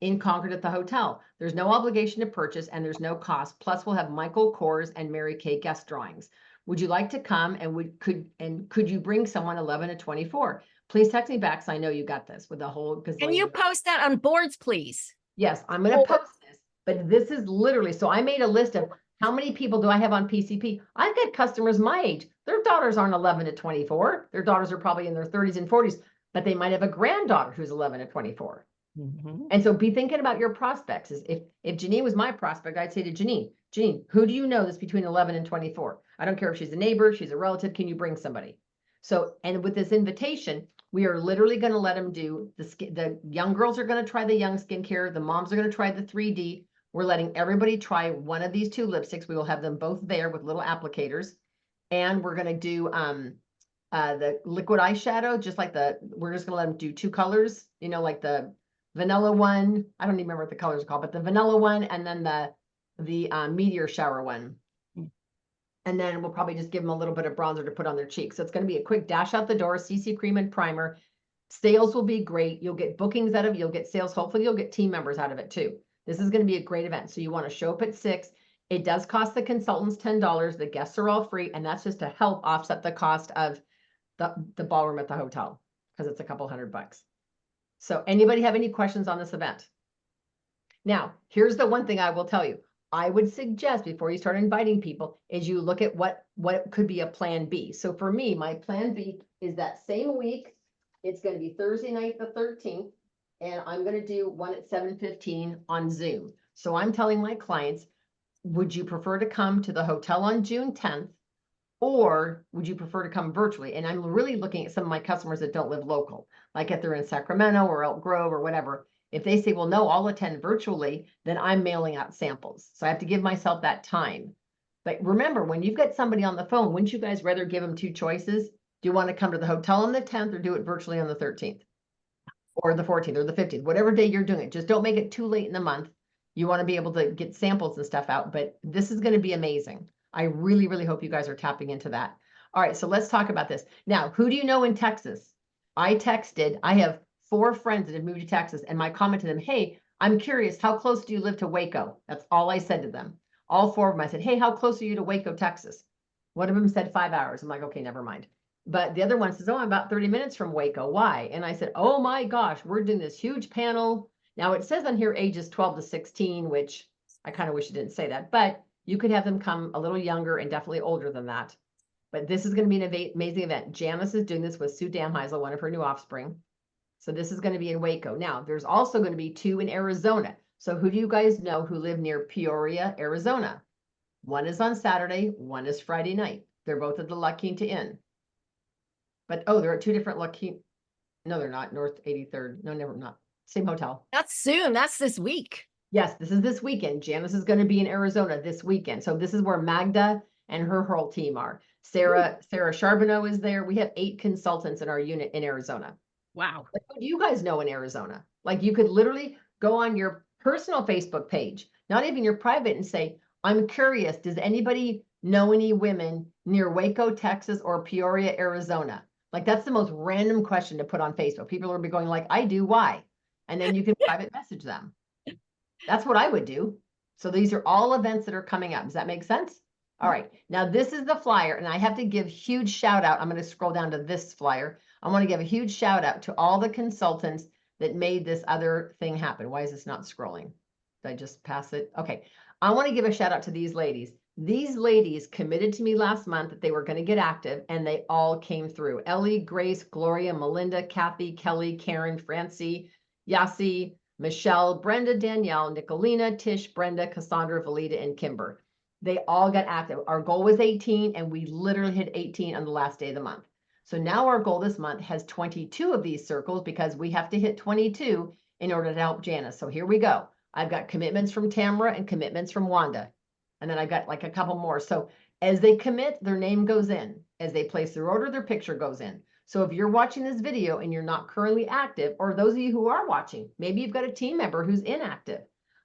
in Concord at the hotel. There's no obligation to purchase and there's no cost. Plus we'll have Michael Kors and Mary Kay guest drawings. Would you like to come and could you bring someone 11 to 24? Please text me back so I know you got this with the whole gazillion. Can you post that on boards, please? Yes, I'm going to post this, but this is literally, so I made a list of how many people do I have on PCP? I've got customers my age. Their daughters aren't 11 to 24. Their daughters are probably in their 30s and 40s, but they might have a granddaughter who's 11 to 24. Mhm. And so be thinking about your prospects. Is if Janine was my prospect, I'd say to Janine, who do you know that's between 11 and 24? I don't care if she's a neighbor, she's a relative, can you bring somebody? So, and with this invitation, we are literally going to let them do the young girls are going to try the young skincare. The moms are going to try the 3D. We're letting everybody try one of these 2 lipsticks. We will have them both there with little applicators. And we're going to do the liquid eyeshadow, just like we're just going to let them do 2 colors, you know, like the vanilla one. I don't even remember what the colors are called, but the vanilla one and then the meteor shower one. And then we'll probably just give them a little bit of bronzer to put on their cheeks. So it's going to be a quick dash out the door, CC cream and primer. Sales will be great. You'll get bookings out of it. You'll get sales. Hopefully you'll get team members out of it too. This is going to be a great event. So you want to show up at 6. It does cost the consultants $10. The guests are all free. And that's just to help offset the cost of the ballroom at the hotel because it's a couple $100. So anybody have any questions on this event? Now, here's the one thing I will tell you. I would suggest before you start inviting people is you look at what could be a plan B. So for me, my plan B is that same week. It's going to be Thursday night, the 13th, and I'm going to do one at 7:15 on Zoom. So I'm telling my clients, would you prefer to come to the hotel on June 10th? Or would you prefer to come virtually? And I'm really looking at some of my customers that don't live local, like if they're in Sacramento or Elk Grove or whatever. If they say, well, no, I'll attend virtually, then I'm mailing out samples. So I have to give myself that time. But remember, when you've got somebody on the phone, wouldn't you guys rather give them 2 choices? Do you want to come to the hotel on the 10th or do it virtually on the 13th? Or the 14th or the 15th, whatever day you're doing it. Just don't make it too late in the month. You want to be able to get samples and stuff out, but this is going to be amazing. I really, really hope you guys are tapping into that. All right, so let's talk about this. Now, who do you know in Texas? I have 4 friends that have moved to Texas, and my comment to them, hey, I'm curious, how close do you live to Waco? That's all I said to them. All 4 of them, I said, hey, how close are you to Waco, Texas? One of them said 5 hours. I'm like, okay, never mind. But the other one says, oh, I'm about 30 minutes from Waco. Why? And I said, oh my gosh, we're doing this huge panel. Now it says on here ages 12 to 16, which I kind of wish it didn't say that, but you could have them come a little younger and definitely older than that. But this is going to be an amazing event. Janice is doing this with Sue Damheisel, one of her new offspring. So this is going to be in Waco. Now, there's also going to be 2 in Arizona. So who do you guys know who live near Peoria, Arizona? One is on Saturday, one is Friday night. They're both at the La Quinta Inn. But, oh, they're at 2 different La Quinta. No, they're not. North 83rd. No, never, not. Same hotel. That's soon. That's this week. Yes, this is this weekend. Janice is going to be in Arizona this weekend. So this is where Magda and her whole team are. Sarah Charbonneau is there. We have 8 consultants in our unit in Arizona. Wow. Like, who do you guys know in Arizona? Like, you could literally go on your personal Facebook page, not even your private, and say, I'm curious, does anybody know any women near Waco, Texas, or Peoria, Arizona? Like, that's the most random question to put on Facebook. People will be going like, I do, why? And then you can private message them. That's what I would do. So these are all events that are coming up. Does that make sense? All right. Now this is the flyer, and I have to give huge shout out. I'm going to scroll down to this flyer. I want to give a huge shout out to all the consultants that made this other thing happen. Why is this not scrolling? Did I just pass it? Okay. I want to give a shout out to these ladies. These ladies committed to me last month that they were going to get active, and they all came through. Ellie, Grace, Gloria, Melinda, Kathy, Kelly, Karen, Francie, Yasi, Michelle, Brenda, Danielle, Nicolina, Tish, Brenda, Cassandra, Valida, and Kimber. They all got active. Our goal was 18, and we literally hit 18 on the last day of the month. So now our goal this month has 22 of these circles because we have to hit 22 in order to help Janice. So here we go. I've got commitments from Tamara and commitments from Wanda. And then I've got like a couple more. So as they commit, their name goes in. As they place their order, their picture goes in. So if you're watching this video and you're not currently active, or those of you who are watching, maybe you've got a team member who's inactive,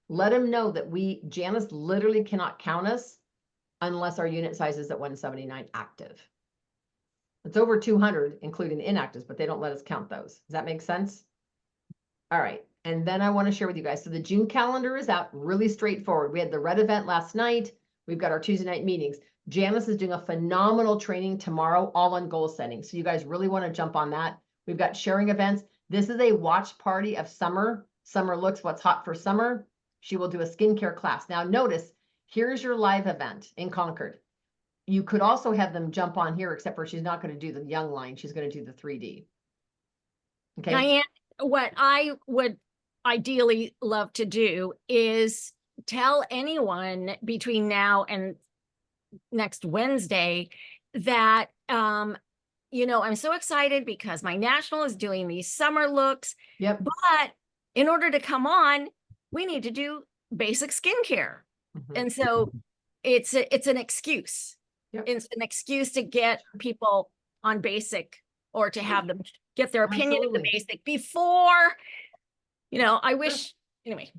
let them know that Janice literally cannot count us unless our unit size is at 179 active. It's over 200, including the inactives, but they don't let us count those. Does that make sense? All right. And then I want to share with you guys. So the June calendar is out, really straightforward. We had the red event last night. We've got our Tuesday night meetings. Janice is doing a phenomenal training tomorrow, all on goal setting. So you guys really want to jump on that. We've got sharing events. This is a watch party of summer. Summer looks what's hot for summer. She will do a skincare class. Now notice, here's your live event in Concord. You could also have them jump on here, except for she's not going to do the young line. She's going to do the 3D. Okay. Diane, what I would ideally love to do is tell anyone between now and next Wednesday that, I'm so excited because my national is doing these summer looks, Yep. but in order to come on, we need to do basic skincare. Mhm. And so it's an excuse. Yep. It's an excuse to get people on basic, or to have them get their opinion of the Absolutely. basic before, I wish, anyway.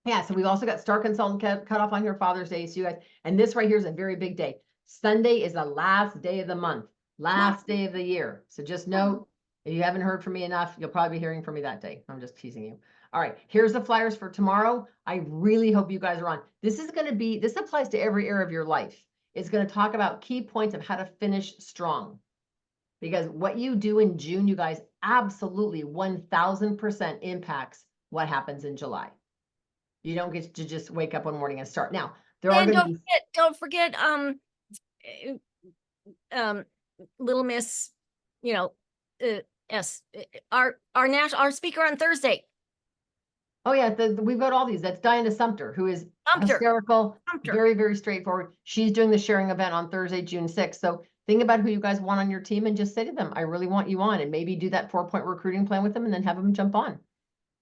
Yeah, so we've also got Star Consultant cut off on here Father's Day. So you guys, and this right here is a very big day. Sunday is the last day of the month, last day of the year. So just note, if you haven't heard from me enough, you'll probably be hearing from me that day. I'm just teasing you. All right, here's the flyers for tomorrow. I really hope you guys are on. This applies to every area of your life. It's going to talk about key points of how to finish strong. Because what you do in June, you guys, absolutely 1000% impacts what happens in July. You don't get to just wake up one morning and start. Now, there are And going to be, don't forget, Little Miss, our speaker on Thursday, oh yeah, we've got all these. That's Diana Sumter, who is Sumter. hysterical, Sumter. very, very straightforward. She's doing the sharing event on Thursday, June 6th. So think about who you guys want on your team and just say to them, I really want you on, and maybe do that 4-point recruiting plan with them and then have them jump on.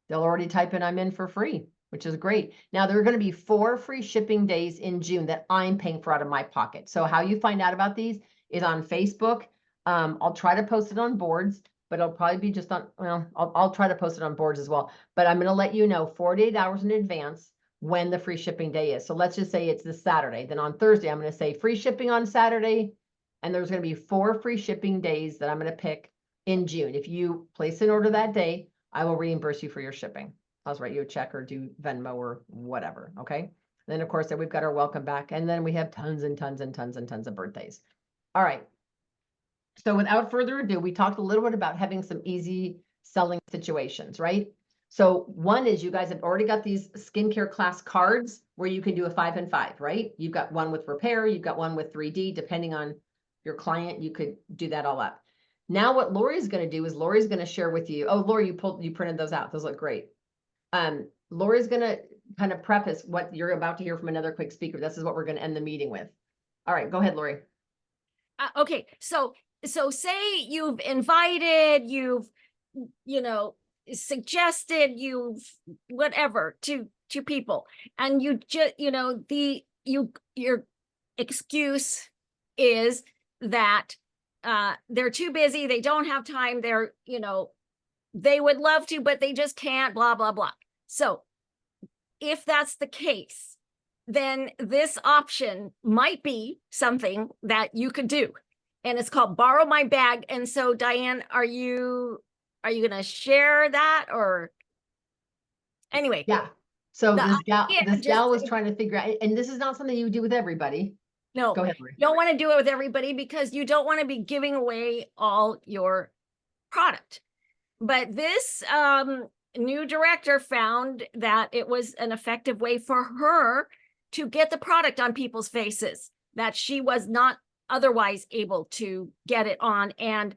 They'll already type in, I'm in for free, which is great. Now, there are going to be 4 free shipping days in June that I'm paying for out of my pocket. So how you find out about these is on Facebook. I'll try to post it on boards, but it'll probably be just on, well, I'll try to post it on boards as well. But I'm going to let you know 48 hours in advance when the free shipping day is. So let's just say it's this Saturday. Then on Thursday, I'm going to say free shipping on Saturday. And there's going to be 4 free shipping days that I'm going to pick in June. If you place an order that day, I will reimburse you for your shipping. I'll just write you a check or do Venmo or whatever. Okay. And then of course, we've got our welcome back. And then we have tons and tons and tons and tons of birthdays. All right. So without further ado, we talked a little bit about having some easy selling situations, right? So one is, you guys have already got these skincare class cards where you can do a 5 and 5, right? You've got one with repair, you've got one with 3D, depending on your client, you could do that all up. Now what Lori's going to do is Lori's going to share with you. Oh, Lori, you printed those out. Those look great. Lori's going to kind of preface what you're about to hear from another quick speaker. This is what we're going to end the meeting with. All right, go ahead, Lori. Okay, so say you've invited, you've suggested, you've whatever to people, and you just your excuse is that they're too busy, they don't have time, they would love to, but they just can't, blah blah blah. So if that's the case, then this option might be something that you could do. And it's called Borrow My Bag. And so, Diane, are you going to share that, or anyway? Yeah. So this gal was just, trying to figure out, and this is not something you do with everybody. no, go ahead, Lori. You don't want to do it with everybody because you don't want to be giving away all your product. But this new director found that it was an effective way for her to get the product on people's faces that she was not otherwise able to get it on. And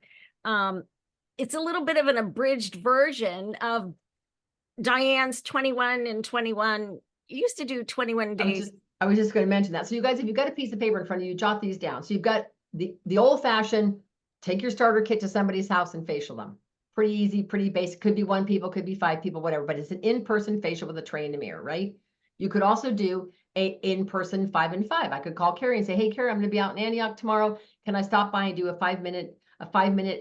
it's a little bit of an abridged version of Diane's 21 and 21. You used to do 21 days. I was just going to mention that. So you guys, if you've got a piece of paper in front of you, jot these down. So you've got the old fashioned, take your starter kit to somebody's house and facial them. Pretty easy, pretty basic. Could be 1 people, could be 5 people, whatever, but it's an in-person facial with a tray and a mirror, right? You could also do a in-person 5 and 5. I could call Carrie and say, hey, Carrie, I'm going to be out in Antioch tomorrow. Can I stop by and do a 5-minute,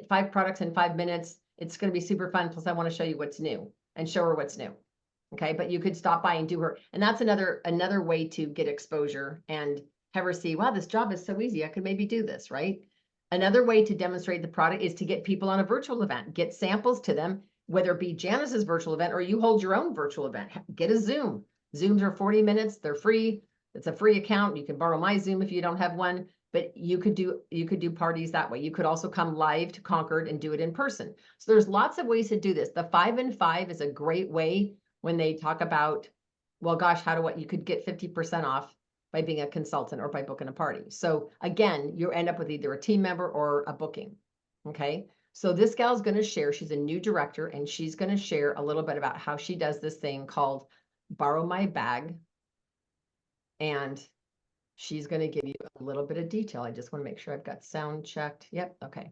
5 products in 5 minutes? It's going to be super fun. Plus I want to show you what's new and show her what's new. Okay. But you could stop by and do her. And that's another way to get exposure and have her see, wow, this job is so easy. I could maybe do this, right? Another way to demonstrate the product is to get people on a virtual event, get samples to them, whether it be Janice's virtual event or you hold your own virtual event, get a Zoom. Zooms are 40 minutes. They're free. It's a free account. You can borrow my Zoom if you don't have one, but you could do parties that way. You could also come live to Concord and do it in person. So there's lots of ways to do this. The 5 and 5 is a great way when they talk about, well, gosh, you could get 50% off by being a consultant or by booking a party. So again, you end up with either a team member or a booking. Okay. So this gal's going to share, she's a new director, and she's going to share a little bit about how she does this thing called Borrow My Bag. And she's going to give you a little bit of detail. I just want to make sure I've got sound checked. Yep. Okay.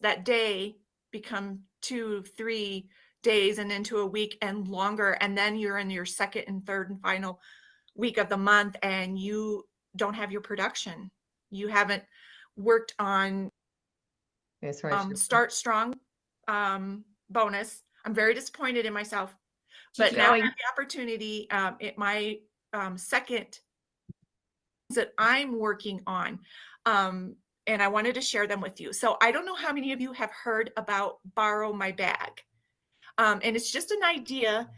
That day become 2, 3 days and into a week and longer. And then you're in your second and third and final week of the month and you don't have your production. You haven't worked on Okay, sorry. start strong bonus. I'm very disappointed in myself, Keep but now I going. have the opportunity at my second that I'm working on. And I wanted to share them with you. So I don't know how many of you have heard about Borrow My Bag. And it's just an idea.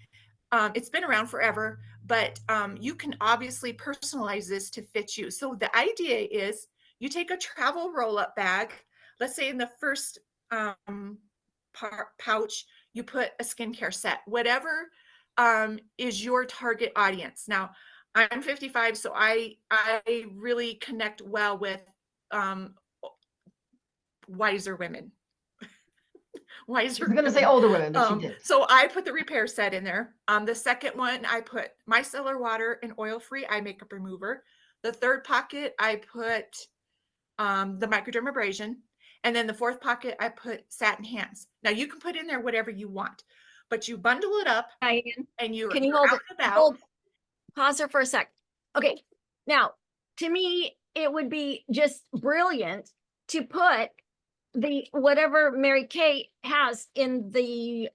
It's been around forever, but you can obviously personalize this to fit you. So the idea is you take a travel roll-up bag. Let's say in the first pouch, you put a skincare set, whatever is your target audience. Now, I'm 55, so I really connect well with wiser women. She's going to say older women, but she did. So I put the repair set in there. The second one, I put micellar water and oil-free eye makeup remover. The third pocket, I put the microdermabrasion. And then the fourth pocket, I put satin hands. Now you can put in there whatever you want, but you bundle it up Diane, and you're can you hold out it? and about. Hold, pause her for a sec. Okay, now to me, it would be just brilliant to put the whatever Mary Kay has in the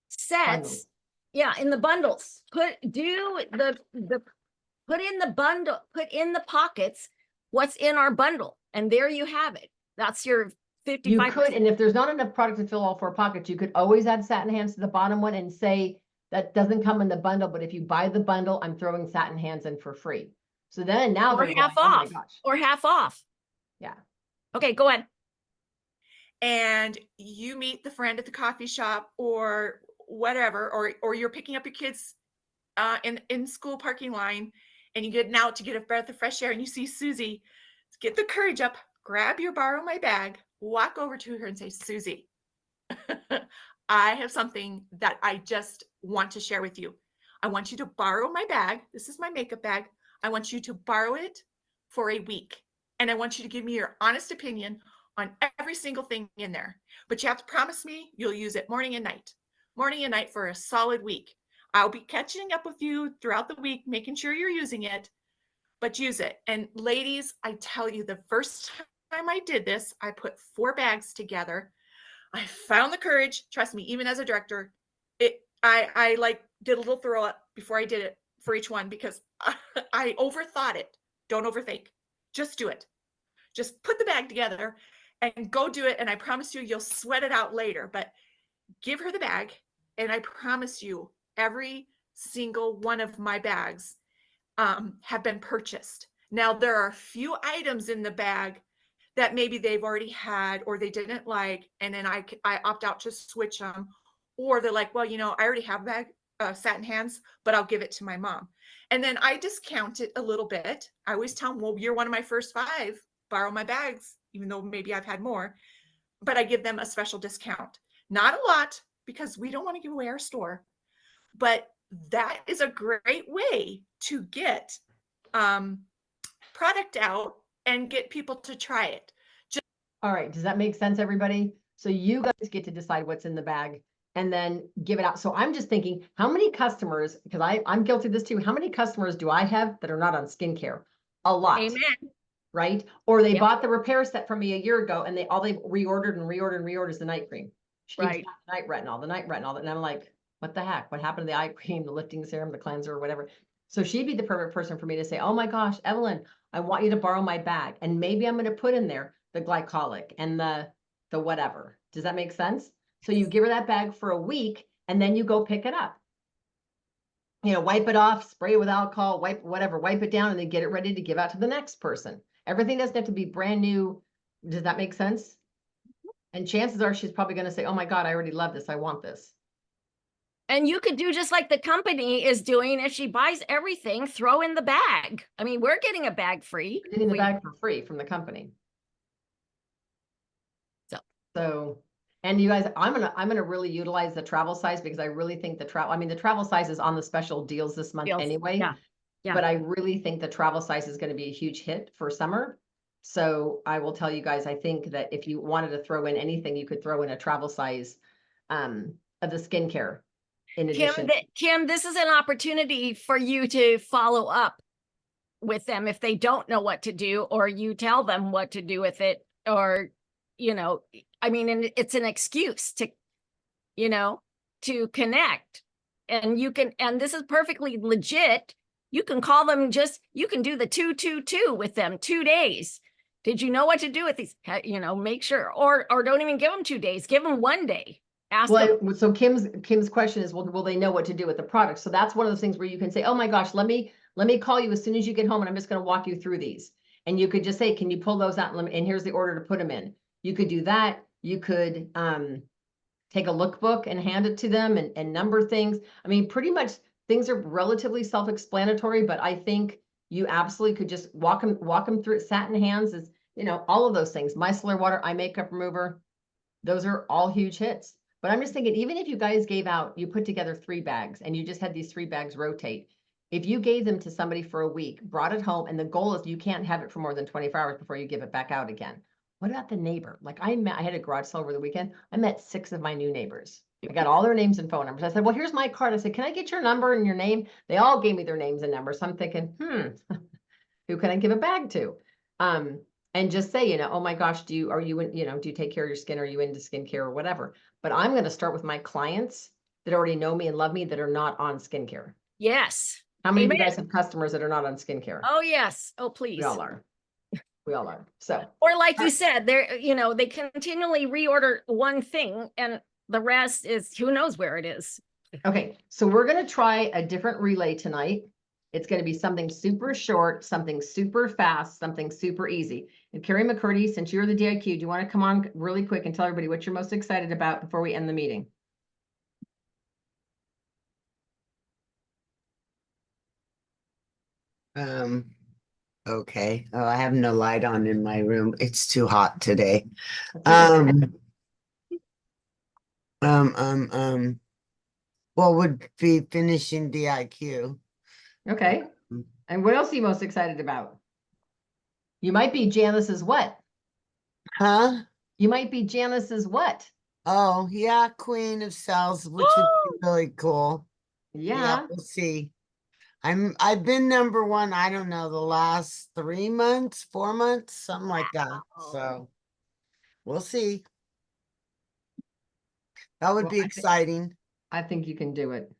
sets. Bundles. Yeah, in the bundles. Put in the bundle, put in the pockets what's in our bundle, and there you have it. That's your 55%. You could, and if there's not enough product to fill all 4 pockets, you could always add satin hands to the bottom one and say that doesn't come in the bundle, but if you buy the bundle, I'm throwing satin hands in for free. So then now or they're half going, off, oh my gosh. or half off. Yeah. Okay, go ahead. And you meet the friend at the coffee shop or whatever, or you're picking up your kids in school parking line and you're getting out to get a breath of fresh air and you see Susie, get the courage up, grab your Borrow My Bag, walk over to her and say, Susie, I have something that I just want to share with you. I want you to borrow my bag. This is my makeup bag. I want you to borrow it for a week. And I want you to give me your honest opinion on every single thing in there. But you have to promise me you'll use it morning and night for a solid week. I'll be catching up with you throughout the week, making sure you're using it, but use it. And ladies, I tell you, the first time I did this, I put 4 bags together. I found the courage, trust me, even as a director, I like did a little throw up before I did it for each one because I overthought it. Don't overthink, just do it. Just put the bag together and go do it. And I promise you, you'll sweat it out later, but give her the bag. And I promise you, every single one of my bags have been purchased. Now, there are a few items in the bag that maybe they've already had or they didn't like, and then I opt out to switch them. Or they're like, well, you know, I already have a bag of satin hands, but I'll give it to my mom. And then I discount it a little bit. I always tell them, well, you're one of my first 5, borrow my bags, even though maybe I've had more, but I give them a special discount. Not a lot, because we don't want to give away our store, but that is a great way to get product out and get people to try it. All right. Does that make sense, everybody? So you guys get to decide what's in the bag and then give it out. So I'm just thinking, how many customers, because I'm guilty of this too, how many customers do I have that are not on skincare? A lot. Amen. Right? Or they Yep. bought the repair set from me a year ago and they reordered is the night cream. She keeps Right. the night retinol. And I'm like, what the heck? What happened to the eye cream, the lifting serum, the cleanser, or whatever? So she'd be the perfect person for me to say, oh my gosh, Evelyn, I want you to borrow my bag. And maybe I'm going to put in there the glycolic and the whatever. Does that make sense? So you give her that bag for a week and then you go pick it up. You know, wipe it off, spray it with alcohol, wipe it down, and then get it ready to give out to the next person. Everything doesn't have to be brand new. Does that make sense? And chances are she's probably going to say, oh my God, I already love this. I want this. And you could do just like the company is doing. If she buys everything, throw in the bag. I mean, we're getting a bag free. Getting the bag for free from the company. So, and you guys, I'm gonna really utilize the travel size because I really think the travel size is on the special deals this month Deals, anyway. yeah, yeah. But I really think the travel size is gonna be a huge hit for summer. So I will tell you guys, I think that if you wanted to throw in anything, you could throw in a travel size of the skincare in addition. Kim, this is an opportunity for you to follow up with them if they don't know what to do, or you tell them what to do with it, or, I mean, and it's an excuse to, to connect. And and this is perfectly legit. You can call them, you can do the 222 with them, 2 days. Did you know what to do with these? Make sure, or don't even give them 2 days, give them 1 day. Ask them. Well, so Kim's question is, will they know what to do with the product? So that's one of those things where you can say, oh my gosh, let me call you as soon as you get home, and I'm just going to walk you through these. And you could just say, can you pull those out? And here's the order to put them in. You could do that. You could take a lookbook and hand it to them and number things. I mean, pretty much things are relatively self-explanatory, but I think you absolutely could just walk them through it. Satin hands is, all of those things. Micellar water, eye makeup remover. Those are all huge hits. But I'm just thinking, even if you guys you put together 3 bags and you just had these 3 bags rotate, if you gave them to somebody for a week, brought it home, and the goal is you can't have it for more than 24 hours before you give it back out again. What about the neighbor? Like I had a garage sale over the weekend. I met 6 of my new neighbors. I got all their names and phone numbers. I said, well, here's my card. I said, can I get your number and your name? They all gave me their names and numbers. So I'm thinking, who can I give a bag to? And just say, oh my gosh, do you take care of your skin? Are you into skincare or whatever? But I'm going to start with my clients that already know me and love me that are not on skincare. Yes. How many Amen. of you guys have customers that are not on skincare? Oh, yes. Oh, please. We all are. We all are. So, or like you said, they continually reorder one thing and the rest is who knows where it is. Okay. So we're going to try a different relay tonight. It's going to be something super short, something super fast, something super easy. And Carrie McCurdy, since you're the DIQ, do you want to come on really quick and tell everybody what you're most excited about before we end the meeting? Okay. Oh, I have no light on in my room. It's too hot today. What would be finishing DIQ? Okay. And what else are you most excited about? You might be Janice's what? Huh? You might be Janice's what? Oh, yeah, Queen of Cells, which would be really cool. Yeah. We'll see. I've been number 1, I don't know, the last 3 months, 4 months, something like that. So we'll see. That would be exciting. I think you can do it.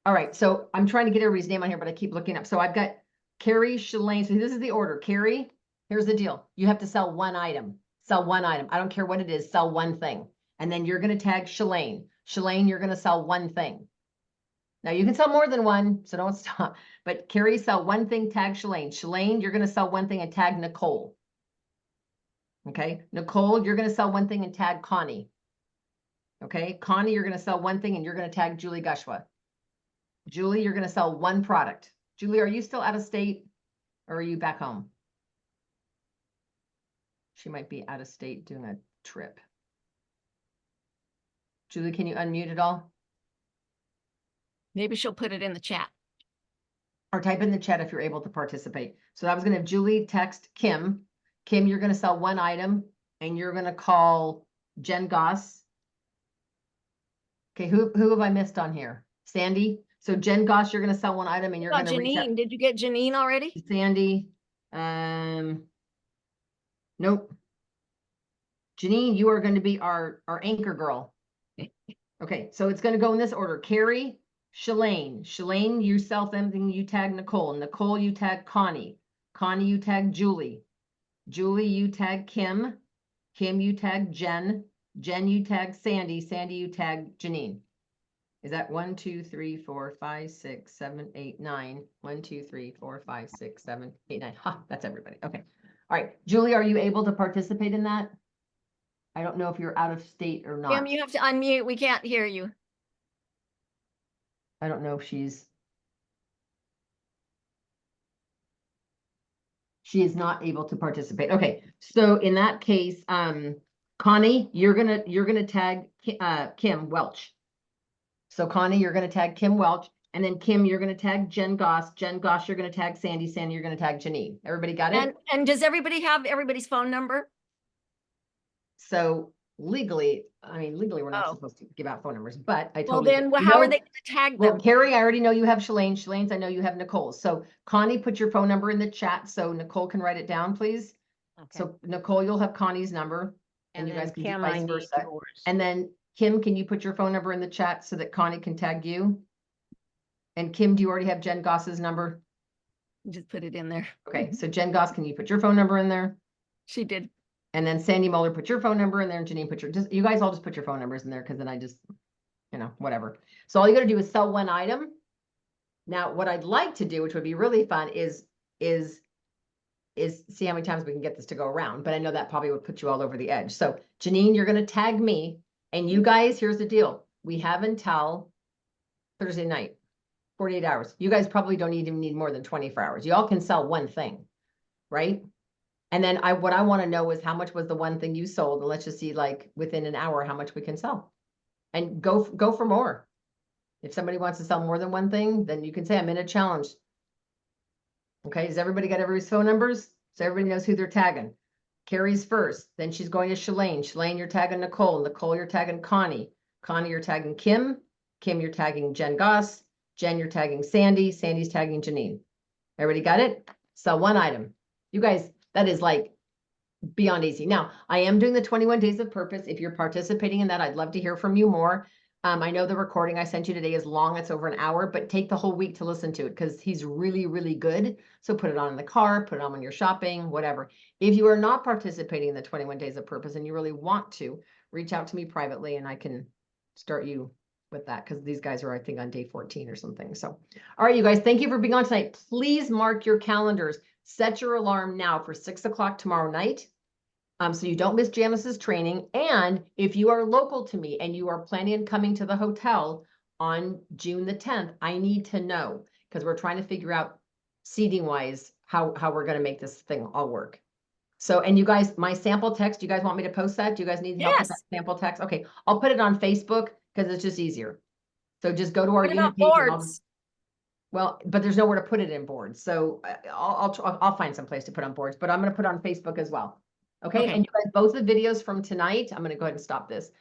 All right. So I'm trying to get everybody's name on here, but I keep looking up. So I've got Carrie Shalane. So this is the order. Carrie, here's the deal. You have to sell 1 item. Sell 1 item. I don't care what it is. Sell 1 thing. And then you're going to tag Shalane. Shalane, you're going to sell 1 thing. Now you can sell more than 1, so don't stop. But Carrie, sell 1 thing, tag Shalane. Shalane, you're going to sell 1 thing and tag Nicole. Okay. Nicole, you're going to sell 1 thing and tag Connie. Okay. Connie, you're going to sell 1 thing and you're going to tag Julie Gushwa. Julie, you're going to sell 1 product. Julie, are you still out of state or are you back home? She might be out of state doing a trip. Julie, can you unmute it all? Maybe she'll put it in the chat. Or type in the chat if you're able to participate. So I was going to have Julie text Kim. Kim, you're going to sell 1 item and you're going to call Jen Goss. Okay, who have I missed on here? Sandy. So Jen Goss, you're going to sell 1 item and you're going to reach out. Janine, did you get Janine already? Sandy. Nope. Janine, you are going to be our anchor girl. Okay, so it's going to go in this order. Carrie, Shalane. Shalane, you sell something, you tag Nicole. Nicole, you tag Connie. Connie, you tag Julie. Julie, you tag Kim. Kim, you tag Jen. Jen, you tag Sandy. Sandy, you tag Janine. Is that 1, 2, 3, 4, 5, 6, 7, 8, 9? 1, 2, 3, 4, 5, 6, 7, 8, 9. Ha, that's everybody. Okay. All right. Julie, are you able to participate in that? I don't know if you're out of state or not. Kim, you have to unmute. We can't hear you. I don't know if she is not able to participate. Okay. So in that case, Connie, you're gonna tag Kim Welch. So Connie, you're gonna tag Kim Welch, and then Kim, you're gonna tag Jen Goss. Jen Goss, you're gonna tag Sandy. Sandy, you're gonna tag Janine. Everybody got it? And does everybody have everybody's phone number? So legally, we're not Oh. supposed to give out phone numbers, but I Well, totally. then You how are know- they gonna tag Well, them? Carrie, I already know you have Shalane. Shalane's, I know you have Nicole. So Connie, put your phone number in the chat so Nicole can write it down, please. Okay. So Nicole, you'll have Connie's number and you then guys can do Kim, I vice need versa. yours. And then Kim, can you put your phone number in the chat so that Connie can tag you? And Kim, do you already have Jen Goss's number? Just put it in there. Okay, so Jen Goss, can you put your phone number in there? She did. And then Sandy Muller, put your phone number in there, and Janine, put your, just, you guys all just put your phone numbers in there, because then I just, whatever. So all you gotta do is sell one item. Now, what I'd like to do, which would be really fun, is see how many times we can get this to go around, but I know that probably would put you all over the edge. So Janine, you're gonna tag me, and you guys, here's the deal. We have until Thursday night, 48 hours. You guys probably don't even need more than 24 hours. You all can sell one thing, right? And then what I want to know is how much was the one thing you sold, and let's just see, like, within an hour how much we can sell, and go for more. If somebody wants to sell more than one thing, then you can say I'm in a challenge. Okay, does everybody got everybody's phone numbers? So everybody knows who they're tagging. Carrie's first, then she's going to Shalane. Shalane, you're tagging Nicole. Nicole, you're tagging Connie. Connie, you're tagging Kim. Kim, you're tagging Jen Goss. Jen, you're tagging Sandy. Sandy's tagging Janine. Everybody got it? Sell one item. You guys, that is like beyond easy. Now, I am doing the 21 days of purpose. If you're participating in that, I'd love to hear from you more. I know the recording I sent you today is long. It's over an hour, but take the whole week to listen to it because he's really, really good. So put it on in the car, put it on when you're shopping, whatever. If you are not participating in the 21 days of purpose and you really want to, reach out to me privately and I can start you with that because these guys are, I think, on day 14 or something. So, all right, you guys, thank you for being on tonight. Please mark your calendars. Set your alarm now for 6 o'clock tomorrow night. So you don't miss Janice's training. And if you are local to me and you are planning on coming to the hotel on June the 10th, I need to know because we're trying to figure out seating wise how we're going to make this thing all work. So, and you guys, my sample text, you guys want me to post that? Do you guys need help with that Yes. sample text? Okay, I'll put it on Facebook because it's just easier. So just go to our What about unit page and boards? well, but there's nowhere to put it in boards. So I'll find some place to put on boards, but I'm going to put it on Facebook as well. Okay. Okay. And you guys, both the videos from tonight, I'm going to go ahead and stop this.